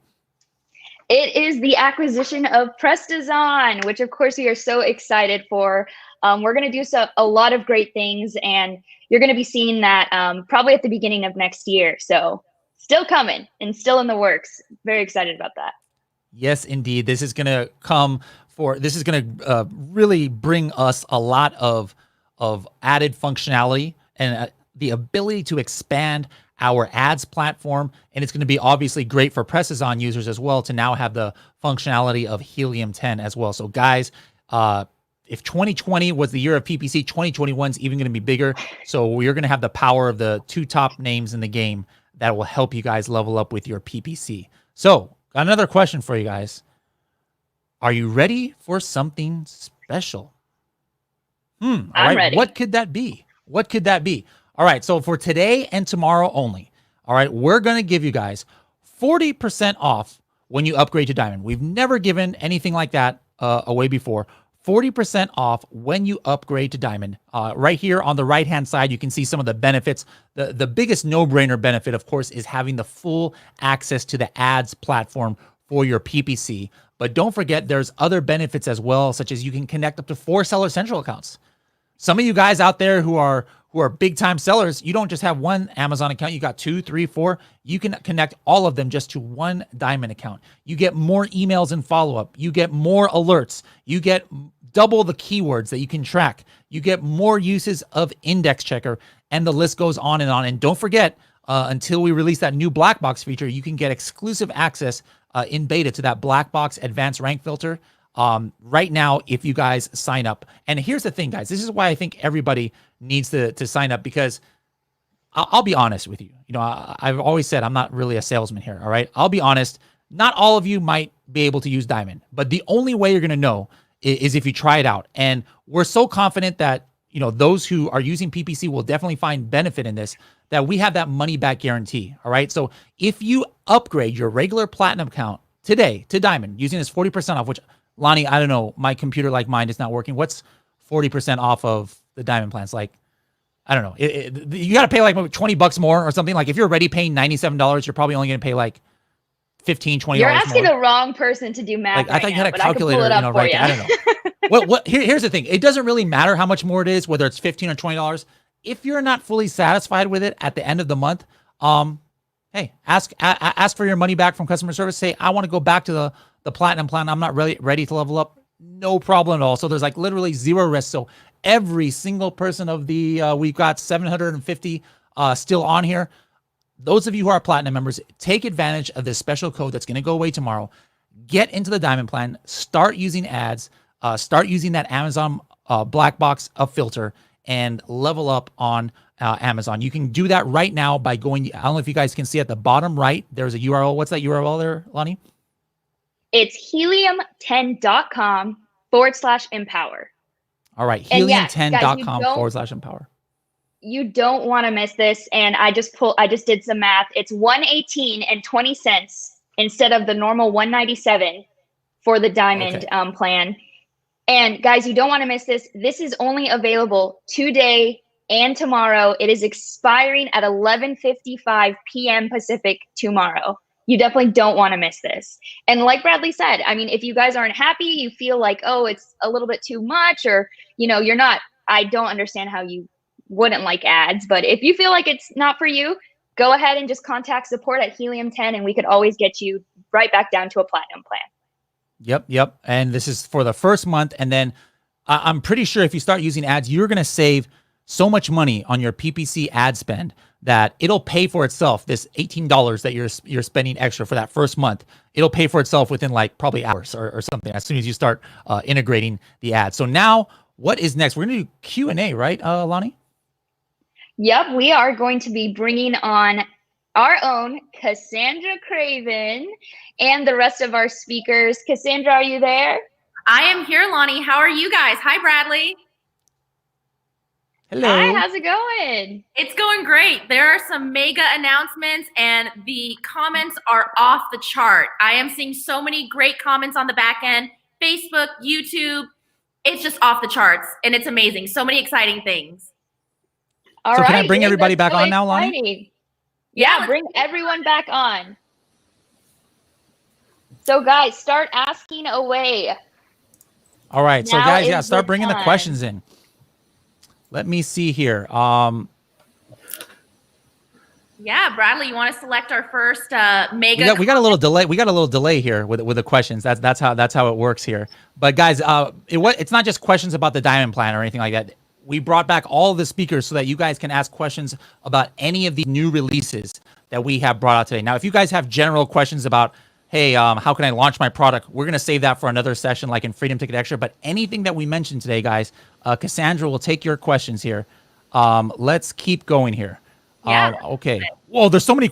It is the acquisition of PrestaZon, which of course we are so excited for. We're going to do a lot of great things, and you're going to be seeing that probably at the beginning of next year. So still coming and still in the works. Very excited about that. Yes, indeed. This is going to really bring us a lot of added functionality and the ability to expand our ads platform. And it's going to be obviously great for PrestaZon users as well to now have the functionality of Helium 10 as well. So guys, if 2020 was the year of PPC, 2021 is even going to be bigger. So we're going to have the power of the two top names in the game that will help you guys level up with your PPC. So got another question for you guys. Are you ready for something special? I'm ready. What could that be? What could that be? All right. So for today and tomorrow only, all right, we're going to give you guys 40% off when you upgrade to Diamond. We've never given anything like that away before. 40% off when you upgrade to Diamond. Right here on the right-hand side, you can see some of the benefits. The biggest no-brainer benefit, of course, is having the full access to the ads platform for your PPC. But don't forget, there's other benefits as well, such as you can connect up to 4 Seller Central accounts. Some of you guys out there who are big-time sellers, you don't just have one Amazon account. You got 2, 3, 4. You can connect all of them just to one Diamond account. You get more emails and follow-up. You get more alerts. You get double the keywords that you can track. You get more uses of Index Checker, and the list goes on. And don't forget, until we release that new black box feature, you can get exclusive access in beta to that black box advanced rank filter right now if you guys sign up. And here's the thing, guys. This is why I think everybody needs to sign up, because I'll be honest with you. You know, I've always said I'm not really a salesman here, all right? I'll be honest. Not all of you might be able to use Diamond, but the only way you're going to know is if you try it out. And we're so confident that, you know, those who are using PPC will definitely find benefit in this, that we have that money back guarantee. All right. So if you upgrade your regular Platinum account today to Diamond using this 40% off, which, Lonnie, I don't know, my computer like mine is not working. What's 40% off of the Diamond plans? Like, I don't know. You got to pay like $20 more or something. Like if you're already paying $97, you're probably only going to pay like $15, $20 You're asking the wrong person to do math. Like, right I thought you now, had a calculator, I can pull it up for you. I don't know. Here's the thing. It doesn't really matter how much more it is, whether it's $15 or $20. If you're not fully satisfied with it at the end of the month, hey, ask for your money back from customer service. Say, I want to go back to the Platinum plan. I'm not really ready to level up. No problem at all. So there's like literally zero risk. So every single person of the, we've got 750 still on here. Those of you who are Platinum members, take advantage of this special code that's going to go away tomorrow. Get into the Diamond plan, start using ads, start using that Amazon black box of filter, and level up on Amazon. You can do that right now by going, I don't know if you guys can see at the bottom right, there's a URL. What's that URL there, Lonnie? It's helium10.com/empower. All right, helium10.com/empower. You don't want to miss this. And I just did some math. It's $118.20 instead of the normal $197 for the Diamond plan. And guys, you don't want to miss this. This is only available today and tomorrow. It is expiring at 11:55 p.m. Pacific tomorrow. You definitely don't want to miss this. And like Bradley said, I mean, if you guys aren't happy, you feel like, oh, it's a little bit too much, or, you know, you're not, I don't understand how you wouldn't like ads. But if you feel like it's not for you, go ahead and just contact support at Helium 10, and we could always get you right back down to a Platinum plan. Yep. And this is for the first month. And then I'm pretty sure if you start using ads, you're going to save so much money on your PPC ad spend that it'll pay for itself. This $18 that you're spending extra for that first month, it'll pay for itself within like probably hours or something as soon as you start integrating the ads. So now what is next? We're going to do Q&A, right, Lonnie? Yep, we are going to be bringing on our own Cassandra Craven and the rest of our speakers. Cassandra, are you there? I am here, Lonnie. How are you guys? Hi, Bradley. Hello. Hi, how's it going? It's going great. There are some mega announcements and the comments are off the chart. I am seeing so many great comments on the back end, Facebook, YouTube. It's just off the charts and it's amazing. So many exciting things. All So right. can I bring Dave, everybody that's back so on now, Lonnie? exciting. Yeah, Yeah, bring everyone back on. So guys, start asking away. All right. So Now guys, yeah, is start the bringing the time. questions in. Let me see here. Yeah, Bradley, you want to select our first mega? We got a little delay. We got a little delay here with the questions. That's how it works here. But guys, it's not just questions about the Diamond Plan or anything like that. We brought back all the speakers so that you guys can ask questions about any of the new releases that we have brought out today. Now, if you guys have general questions about, hey, how can I launch my product? We're gonna save that for another session, like in Freedom Ticket Extra. But anything that we mentioned today, guys, Cassandra will take your questions here. Let's keep going here. Yeah. Okay. Whoa, there's so many.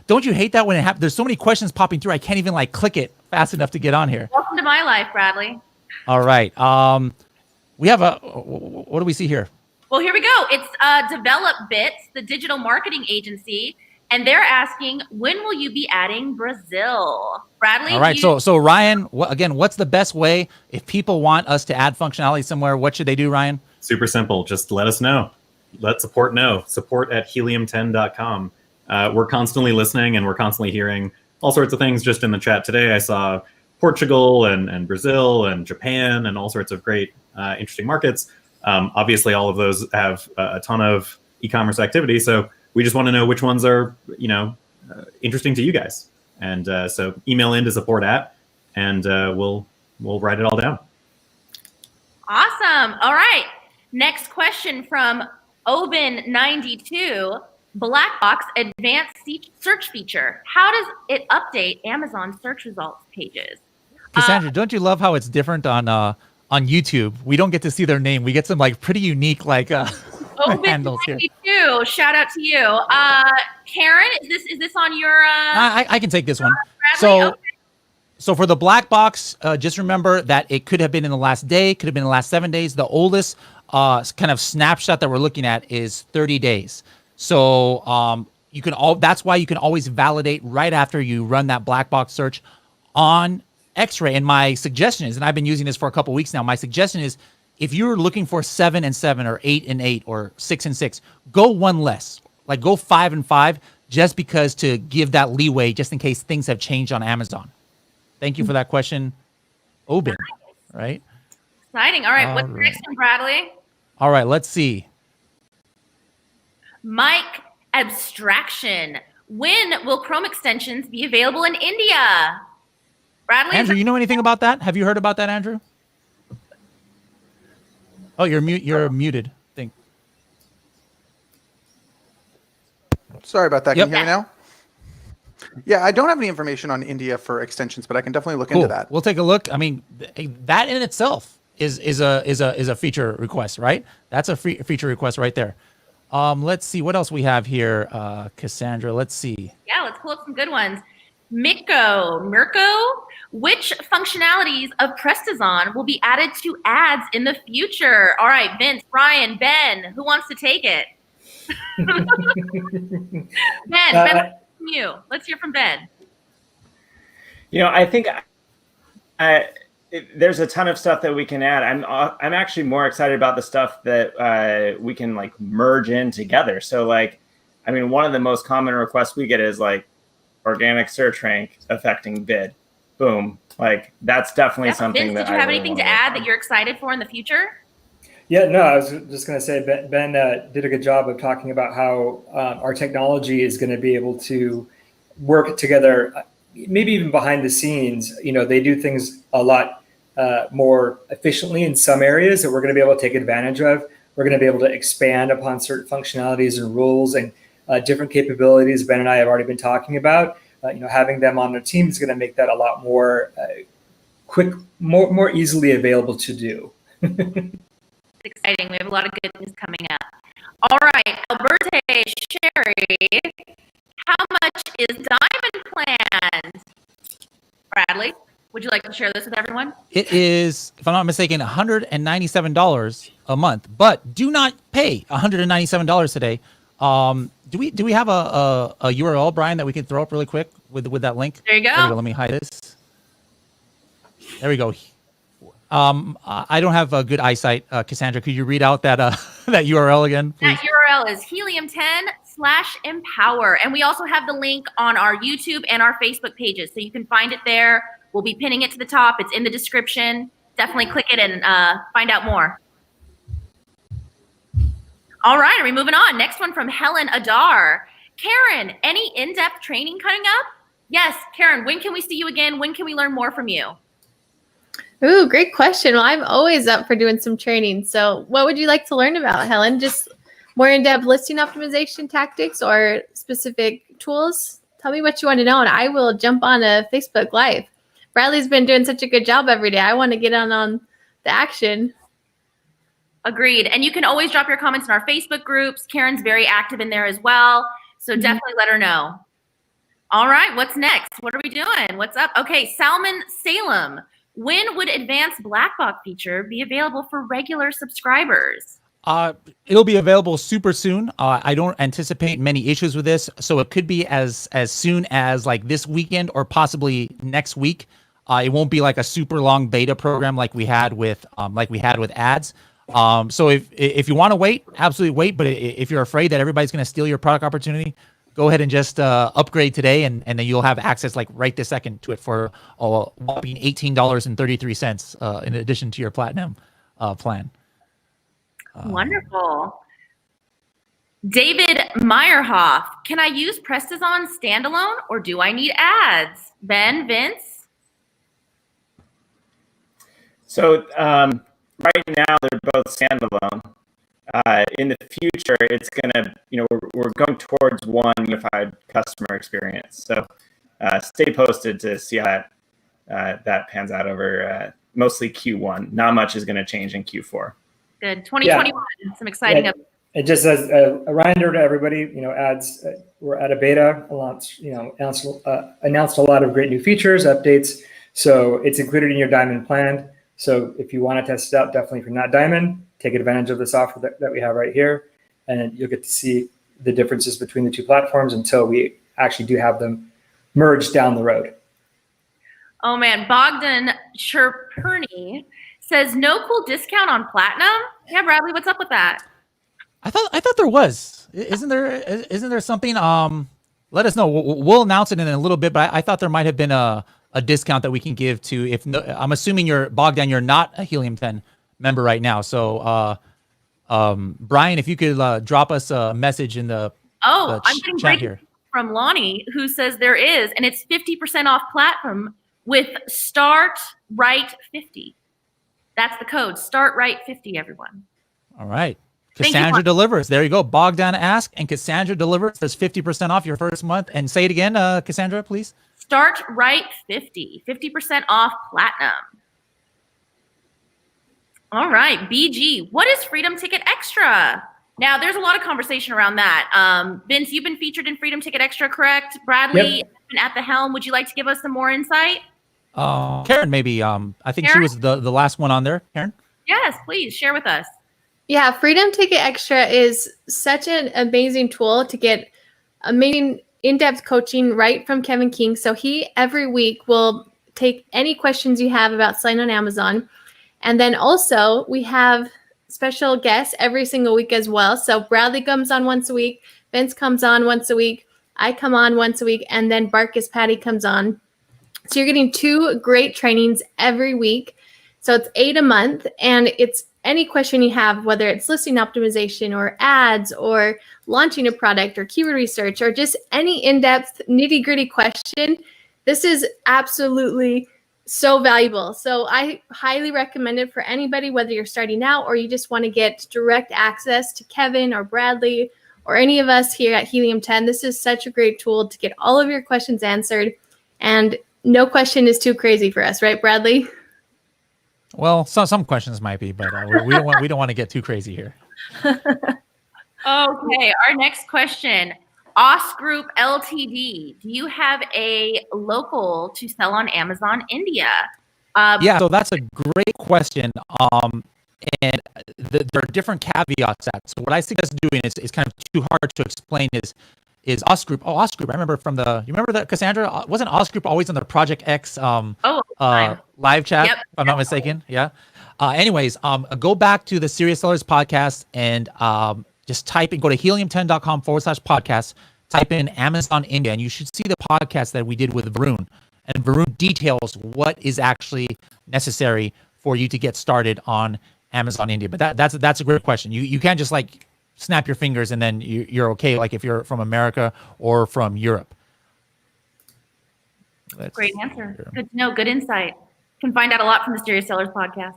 Don't you hate that when it happens? There's so many questions popping through. I can't even like click it fast enough to get on here. Welcome to my life, Bradley. All right. We have what do we see here? Well, here we go. It's Develop Bits, the digital marketing agency, and they're asking, when will you be adding Brazil? Bradley? All right. So Ryan, what's the best way if people want us to add functionality somewhere? What should they do, Ryan? Super simple. Just let us know. Let support know. Support@helium10.com. We're constantly listening and we're constantly hearing all sorts of things. Just in the chat today, I saw Portugal and Brazil and Japan and all sorts of great, interesting markets. Obviously, all of those have a ton of e-commerce activity. So we just want to know which ones are, interesting to you guys. And so email into support@, and we'll write it all down. Awesome. All right. Next question from Oben92. Black Box Advanced Search Feature. How does it update Amazon search results pages? Cassandra, don't you love how it's different on YouTube? We don't get to see their name. We get some like pretty unique handles here. Oben92. Shout out to you. Karen, is this on your I can take this one. Bradley? Okay. So for the black box, just remember that it could have been in the last day, could have been in the last 7 days. The oldest kind of snapshot that we're looking at is 30 days. So that's why you can always validate right after you run that black box search on X-Ray. And my suggestion is, and I've been using this for a couple weeks now, my suggestion is if you're looking for 7 and 7 or 8 and 8 or 6 and 6, go one less, like go 5 and 5, just because to give that leeway, just in case things have changed on Amazon. Thank you for that question, Oben. Right? Exciting. All right. What's the next one, Bradley? All right. Let's see. Mike Abstraction. When will Chrome extensions be available in India? Bradley? Andrew, you know anything about that? Have you heard about that, Andrew? Oh, you're muted. Think. Sorry about that. Yep. Can you hear me now? Yeah, I don't have any information on India for extensions, but I can definitely look into that. We'll take a look. I mean, that in itself is a feature request, right? That's a feature request right there. Let's see what else we have here, Cassandra. Let's see. Yeah, let's pull up some good ones. Mirko, which functionalities of Prestazon will be added to ads in the future? All right, Vince, Ryan, Ben, who wants to take it? Ben, you. Let's hear from Ben. I think there's a ton of stuff that we can add. I'm actually more excited about the stuff that we can like merge in together. So one of the most common requests we get is like organic search rank affecting bid. Boom. That's definitely something. Vince, did you have anything to add that you're excited for in the future? Yeah, no, I was just going to say Ben did a good job of talking about how our technology is going to be able to work together, maybe even behind the scenes. They do things a lot more efficiently in some areas that we're going to be able to take advantage of. We're going to be able to expand upon certain functionalities and rules and different capabilities Ben and I have already been talking about. Having them on the team is going to make that a lot more quick, more easily available to do. Exciting. We have a lot of good things coming up. All right, Alberto Sherry, how much is Diamond Plan? Bradley, would you like to share this with everyone? It is, if I'm not mistaken, $197 a month, but do not pay $197 today. Do we have a URL, Brian, that we can throw up really quick with that link? There you go. Let me hide this. There we go. I don't have a good eyesight. Cassandra, could you read out that that URL again, please? That URL is helium10/empower. And we also have the link on our YouTube and our Facebook pages. So you can find it there. We'll be pinning it to the top. It's in the description. Definitely click it and find out more. All right, are we moving on? Next one from Helen Adar. Karen, any in-depth training coming up? Yes, Karen, when can we see you again? When can we learn more from you? Ooh, great question. Well, I'm always up for doing some training. So what would you like to learn about, Helen? Just more in-depth listing optimization tactics or specific tools? Tell me what you want to know, and I will jump on a Facebook Live. Bradley's been doing such a good job every day. I want to get on the action. Agreed. And you can always drop your comments in our Facebook groups. Karen's very active in there as well. So definitely let her know. All right, what's next? What are we doing? What's up? Okay, Salman Salem. When would advanced black box feature be available for regular subscribers? It'll be available super soon. I don't anticipate many issues with this, so it could be as soon as like this weekend or possibly next week. It won't be like a super long beta program like we had with ads. So if you want to wait, absolutely wait. But if you're afraid that everybody's going to steal your product opportunity, go ahead and just upgrade today, and then you'll have access like right this second to it for a whopping $18.33 in addition to your platinum plan. Wonderful. David Meyerhoff, can I use Prestazon standalone or do I need ads? Ben, Vince? So right now they're both standalone. In the future, it's gonna, we're going towards one unified customer experience. So stay posted to see how that pans out over mostly Q1. Not much is going to change in Q4. Good. 2021. Some exciting. It just as a reminder to everybody, ads. We're at a beta. Announced a lot of great new features, updates. So it's included in your Diamond plan. So if you want to test it out, definitely if you're not Diamond, take advantage of the software that we have right here, and you'll get to see the differences between the two platforms until we actually do have them merged down the road. Oh man, Bogdan Chirperny says no cool discount on Platinum. Yeah, Bradley, what's up with that? I thought there was. Isn't there something? Let us know. We'll announce it in a little bit, but I thought there might have been a discount that we can give to. If no, I'm assuming Bogdan, you're not a Helium 10 member right now. So, Brian, if you could drop us a message in the I'm getting chat here from Lonnie, who says there is, and it's 50% off Platinum with Start Right 50. That's the code. Start Right 50. Everyone. All right. Cassandra delivers. There you go. Bogdan ask and Cassandra delivers. There's 50% off your first month. And say it again, Cassandra, please. Start Right 50. 50% off Platinum. All right, BG. What is Freedom Ticket Extra? Now, there's a lot of conversation around that. Vince, you've been featured in Freedom Ticket Extra, correct? Bradley, Yep. been at the helm. Would you like to give us some more insight? Karen, maybe. I think Karen? she was the last one on there. Karen? Yes, please share with us. Yeah, Freedom Ticket Extra is such an amazing tool to get amazing in-depth coaching right from Kevin King. So he every week will take any questions you have about selling on Amazon. And then also we have special guests every single week as well. So Bradley comes on once a week, Vince comes on once a week, I come on once a week, and then Barkus Patty comes on. So you're getting 2 great trainings every week. So it's 8 a month, and it's any question you have, whether it's listing optimization or ads or launching a product or keyword research or just any in-depth nitty-gritty question. This is absolutely so valuable. So I highly recommend it for anybody, whether you're starting out or you just want to get direct access to Kevin or Bradley or any of us here at Helium 10. This is such a great tool to get all of your questions answered, and no question is too crazy for us, right, Bradley? Well, some questions might be, but we don't want to get too crazy here. Okay, our next question. Os Group Ltd. Do you have a local to sell on Amazon India? Yeah, so that's a great question. And there are different caveats to that. So what I suggest doing is kind of too hard to explain is Os Group. Oh, Os Group. I remember you remember that, Cassandra? Wasn't Os Group always on the Project X live chat, Yep. if I'm not mistaken. Yeah. Anyways, go back to the Serious Sellers podcast and just type in, go to helium10.com/podcast, type in Amazon India, and you should see the podcast that we did with Varun. And Varun details what is actually necessary for you to get started on Amazon India. But that's a great question. You can't just like snap your fingers and then you're okay, like if you're from America or from Europe. Great answer. Good to know. Good insight. Can find out a lot from the Serious Sellers podcast.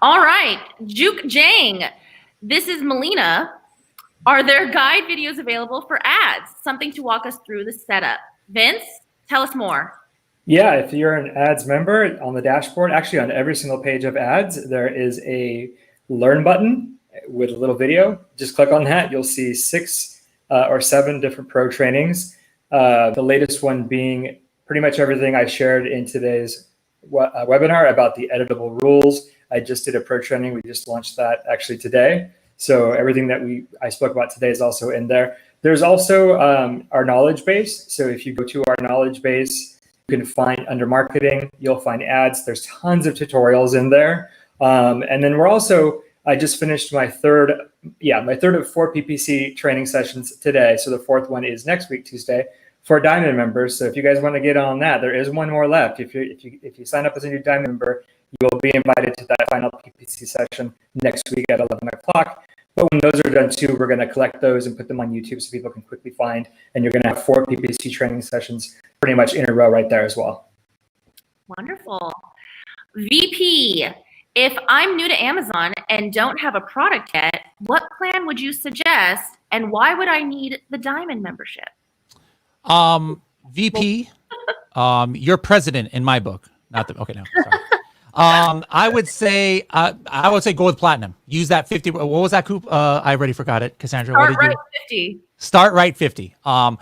All right, Juke Jang. This is Melina. Are there guide videos available for ads? Something to walk us through the setup. Vince, tell us more. Yeah, if you're an ads member on the dashboard, actually on every single page of ads, there is a learn button with a little video. Just click on that. You'll see 6 or 7 different pro trainings. The latest one being pretty much everything I shared in today's webinar about the editable rules. I just did a pro training. We just launched that actually today. So everything that I spoke about today is also in there. There's also our knowledge base. So if you go to our knowledge base, you can find under marketing, you'll find ads. There's tons of tutorials in there. And then I just finished my third of 4 PPC training sessions today. So the 4th one is next week, Tuesday, for Diamond members. So if you guys want to get on that, there is one more left. If you sign up as a new Diamond member, you will be invited to that final PPC session next week at 11 o'clock. But when those are done too, we're going to collect those and put them on YouTube so people can quickly find. And you're going to have 4 PPC training sessions pretty much in a row right there as well. Wonderful. VP, if I'm new to Amazon and don't have a product yet, what plan would you suggest and why would I need the Diamond membership? VP, you're president in my book. Okay, no, sorry. I would say go with Platinum. Use that 50. What was that coup? I already forgot it. Cassandra, what did you? 50. Start right 50. I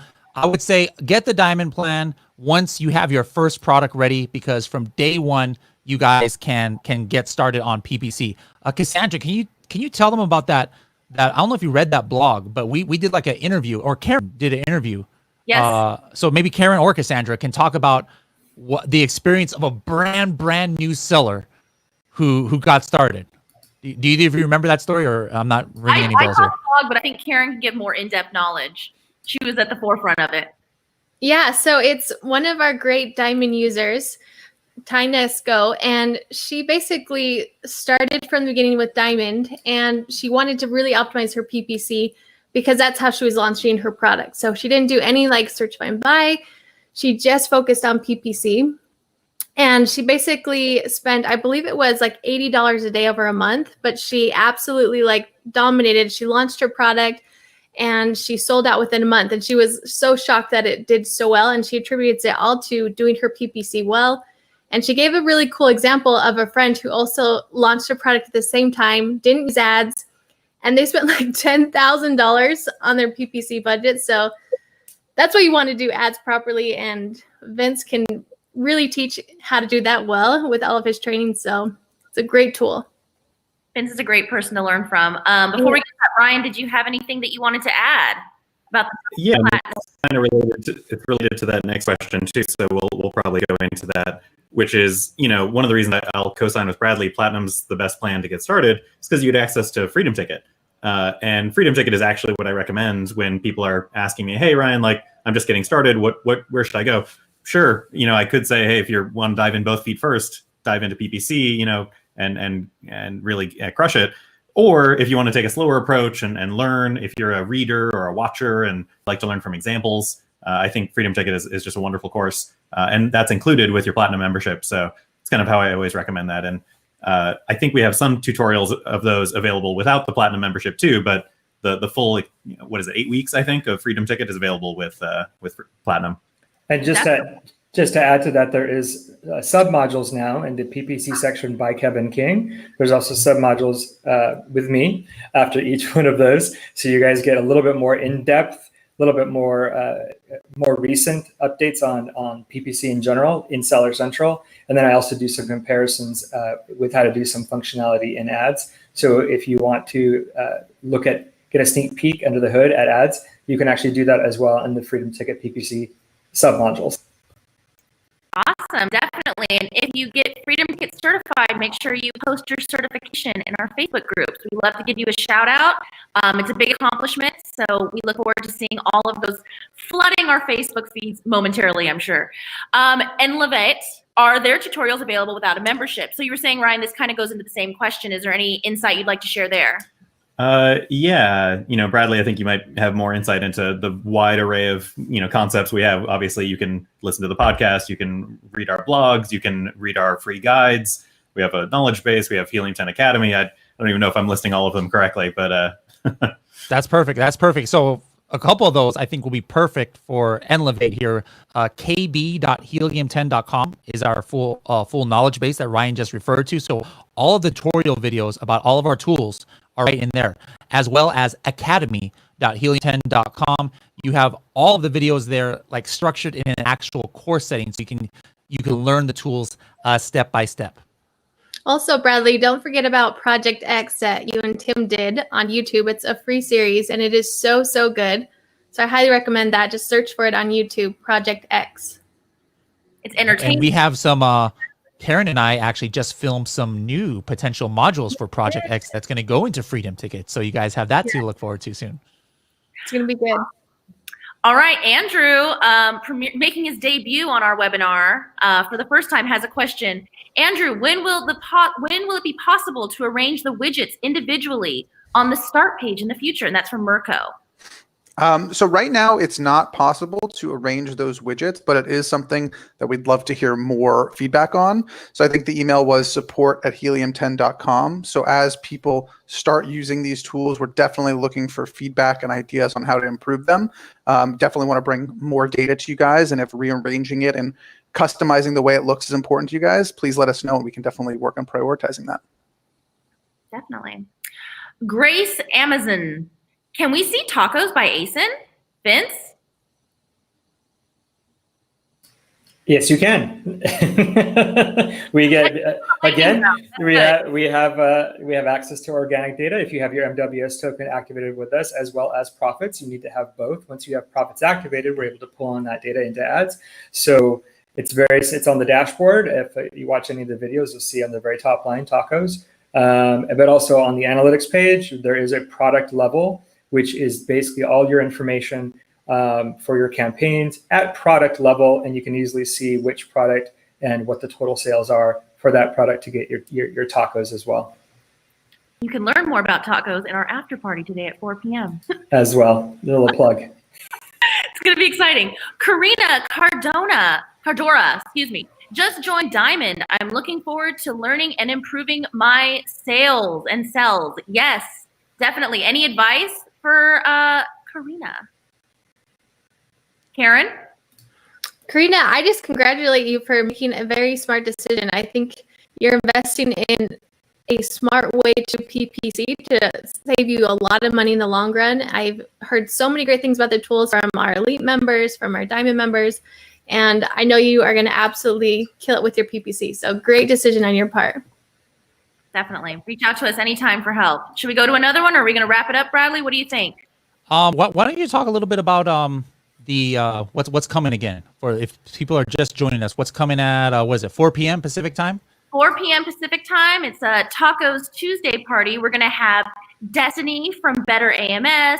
would say get the Diamond plan once you have your first product ready, because from day one you guys can get started on PPC. Cassandra, can you tell them about that? That I don't know if you read that blog, but we did like an interview, or Karen did an interview. Yes. So maybe Karen or Cassandra can talk about what the experience of a brand new seller who got started. Do either of you remember that story, or I'm not ringing any bells here? I saw the blog, but I think Karen can give more in-depth knowledge. She was at the forefront of it. Yeah, so it's one of our great Diamond users, Tynesco, and she basically started from the beginning with Diamond, and she wanted to really optimize her PPC because that's how she was launching her product. So she didn't do any like search, find, buy. She just focused on PPC. And she basically spent, I believe it was like $80 a day over a month, but she absolutely like dominated. She launched her product and she sold out within a month. And she was so shocked that it did so well. And she attributes it all to doing her PPC well. And she gave a really cool example of a friend who also launched a product at the same time, didn't use ads, and they spent like $10,000 on their PPC budget. So that's why you want to do ads properly. And Vince can really teach how to do that well with all of his training. So it's a great tool. Vince is a great person to learn from. Before we get that, Ryan, did you have anything that you wanted to add about the it's kind of related to that next question too. So we'll probably go into that, which is, one of the reasons I'll co-sign with Bradley. Platinum's the best plan to get started. It's because you get access to Freedom Ticket. And Freedom Ticket is actually what I recommend when people are asking me, hey, Ryan, like, I'm just getting started. Where should I go? Sure. I could say, hey, if you want to dive in both feet first, dive into PPC, and really crush it. Or if you want to take a slower approach and learn, if you're a reader or a watcher and like to learn from examples, I think Freedom Ticket is just a wonderful course. And that's included with your Platinum membership. So it's kind of how I always recommend that. And I think we have some tutorials of those available without the Platinum membership too, but the full, 8 weeks, I think, of Freedom Ticket is available with Platinum. And just to add to that, there is sub-modules now in the PPC section by Kevin King. There's also sub-modules with me after each one of those. So you guys get a little bit more in-depth, a little bit more recent updates on PPC in general in Seller Central. And then I also do some comparisons with how to do some functionality in ads. So if you want to get a sneak peek under the hood at ads, you can actually do that as well in the Freedom Ticket PPC sub-modules. Awesome, definitely. And if you get Freedom Kit certified, make sure you post your certification in our Facebook groups. We love to give you a shout out. It's a big accomplishment, so we look forward to seeing all of those flooding our Facebook feeds momentarily, I'm sure. And Levette, are there tutorials available without a membership? So you were saying, Ryan, this kind of goes into the same question. Is there any insight you'd like to share there? Yeah, Bradley, I think you might have more insight into the wide array of, concepts we have. Obviously, you can listen to the podcast, you can read our blogs, you can read our free guides. We have a knowledge base. We have Helium 10 Academy. I don't even know if I'm listing all of them correctly, but That's perfect. That's perfect. So a couple of those I think will be perfect for Enlevate here. kb.helium10.com is our full knowledge base that Ryan just referred to. So all of the tutorial videos about all of our tools are right in there, as well as academy.helium10.com. You have all of the videos there, like structured in an actual course setting, so you can learn the tools step by step. Also, Bradley, don't forget about Project X that you and Tim did on YouTube. It's a free series, and it is so, so good. So I highly recommend that. Just search for it on YouTube, Project X. It's entertaining. And we have some, Karen and I actually just filmed some new potential modules for Project X that's going to go into Freedom Tickets. So you guys have that to look forward to soon. It's going to be good. All right, Andrew, making his debut on our webinar for the first time, has a question. Andrew, when will it be possible to arrange the widgets individually on the start page in the future? And that's from Mirko. So right now it's not possible to arrange those widgets, but it is something that we'd love to hear more feedback on. So I think the email was support@helium10.com. So as people start using these tools, we're definitely looking for feedback and ideas on how to improve them. Definitely want to bring more data to you guys, and if rearranging it and customizing the way it looks is important to you guys, please let us know and we can definitely work on prioritizing that. Definitely. Grace Amazon. Can we see tacos by ASIN? Vince? Yes, you can. We get again. We have access to organic data. If you have your MWS token activated with us, as well as profits, you need to have both. Once you have profits activated, we're able to pull on that data into ads. So it's on the dashboard. If you watch any of the videos, you'll see on the very top line tacos. But also on the analytics page, there is a product level, which is basically all your information for your campaigns at product level, and you can easily see which product and what the total sales are for that product to get your tacos as well. You can learn more about tacos in our after party today at 4 p.m. As well, little plug. It's going to be exciting. Karina Cardora, just joined Diamond. I'm looking forward to learning and improving my sales and sells. Yes, definitely. Any advice for Karina? Karen? Karina, I just congratulate you for making a very smart decision. I think you're investing in a smart way to PPC to save you a lot of money in the long run. I've heard so many great things about the tools from our elite members, from our diamond members, and I know you are going to absolutely kill it with your PPC. So great decision on your part. Definitely. Reach out to us anytime for help. Should we go to another one, or are we going to wrap it up, Bradley? What do you think? Why don't you talk a little bit about what's coming again, for if people are just joining us? What's coming at 4 p.m. Pacific time? 4 p.m. Pacific time. It's a Tacos Tuesday party. We're going to have Destiny from Better AMS,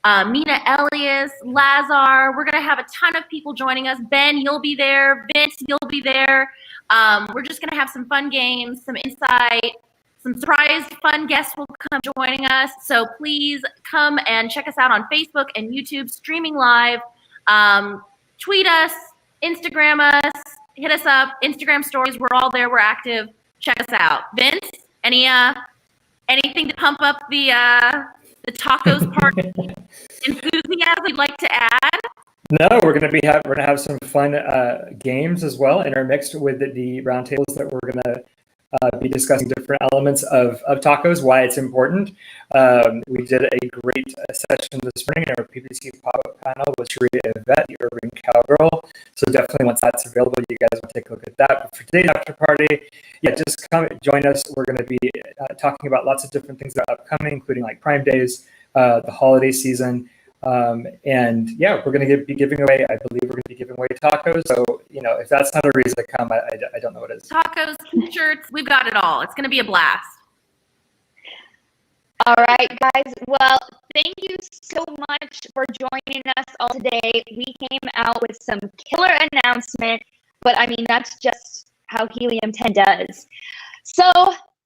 Mina Elias, Lazar. We're going to have a ton of people joining us. Ben, you'll be there. Vince, you'll be there. We're just going to have some fun games, some insight, some surprise fun guests will come joining us. So please come and check us out on Facebook and YouTube, streaming live. Tweet us, Instagram us, hit us up, Instagram stories. We're all there. We're active. Check us out. Vince, anything to pump up the tacos party enthusiasm you'd like to add? No, we're going to have some fun games as well intermixed with the roundtables that we're going to be discussing different elements of tacos, why it's important. We did a great session this morning in our PPC pop-up panel with Sharia Yvette, the Urban Cowgirl. So definitely once that's available, you guys want to take a look at that. But for today's after party, just come join us. We're going to be talking about lots of different things that are upcoming, including like Prime Days, the holiday season, And yeah, we're going to be giving away, I believe we're going to be giving away tacos. So, if that's not a reason to come, I don't know what is. Tacos, t-shirts, we've got it all. It's going to be a blast. All right, guys. Well, thank you so much for joining us all today. We came out with some killer announcement, but I mean, that's just how Helium 10 does. So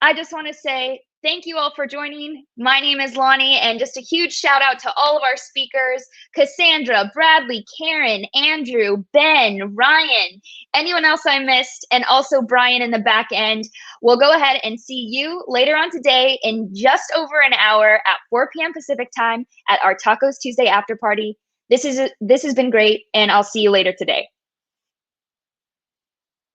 I just want to say thank you all for joining. My name is Lonnie, and just a huge shout out to all of our speakers, Cassandra, Bradley, Karen, Andrew, Ben, Ryan, anyone else I missed, and also Brian in the back end. We'll go ahead and see you later on today in just over an hour at 4 p.m. Pacific time at our Tacos Tuesday after party. This has been great, and I'll see you later today.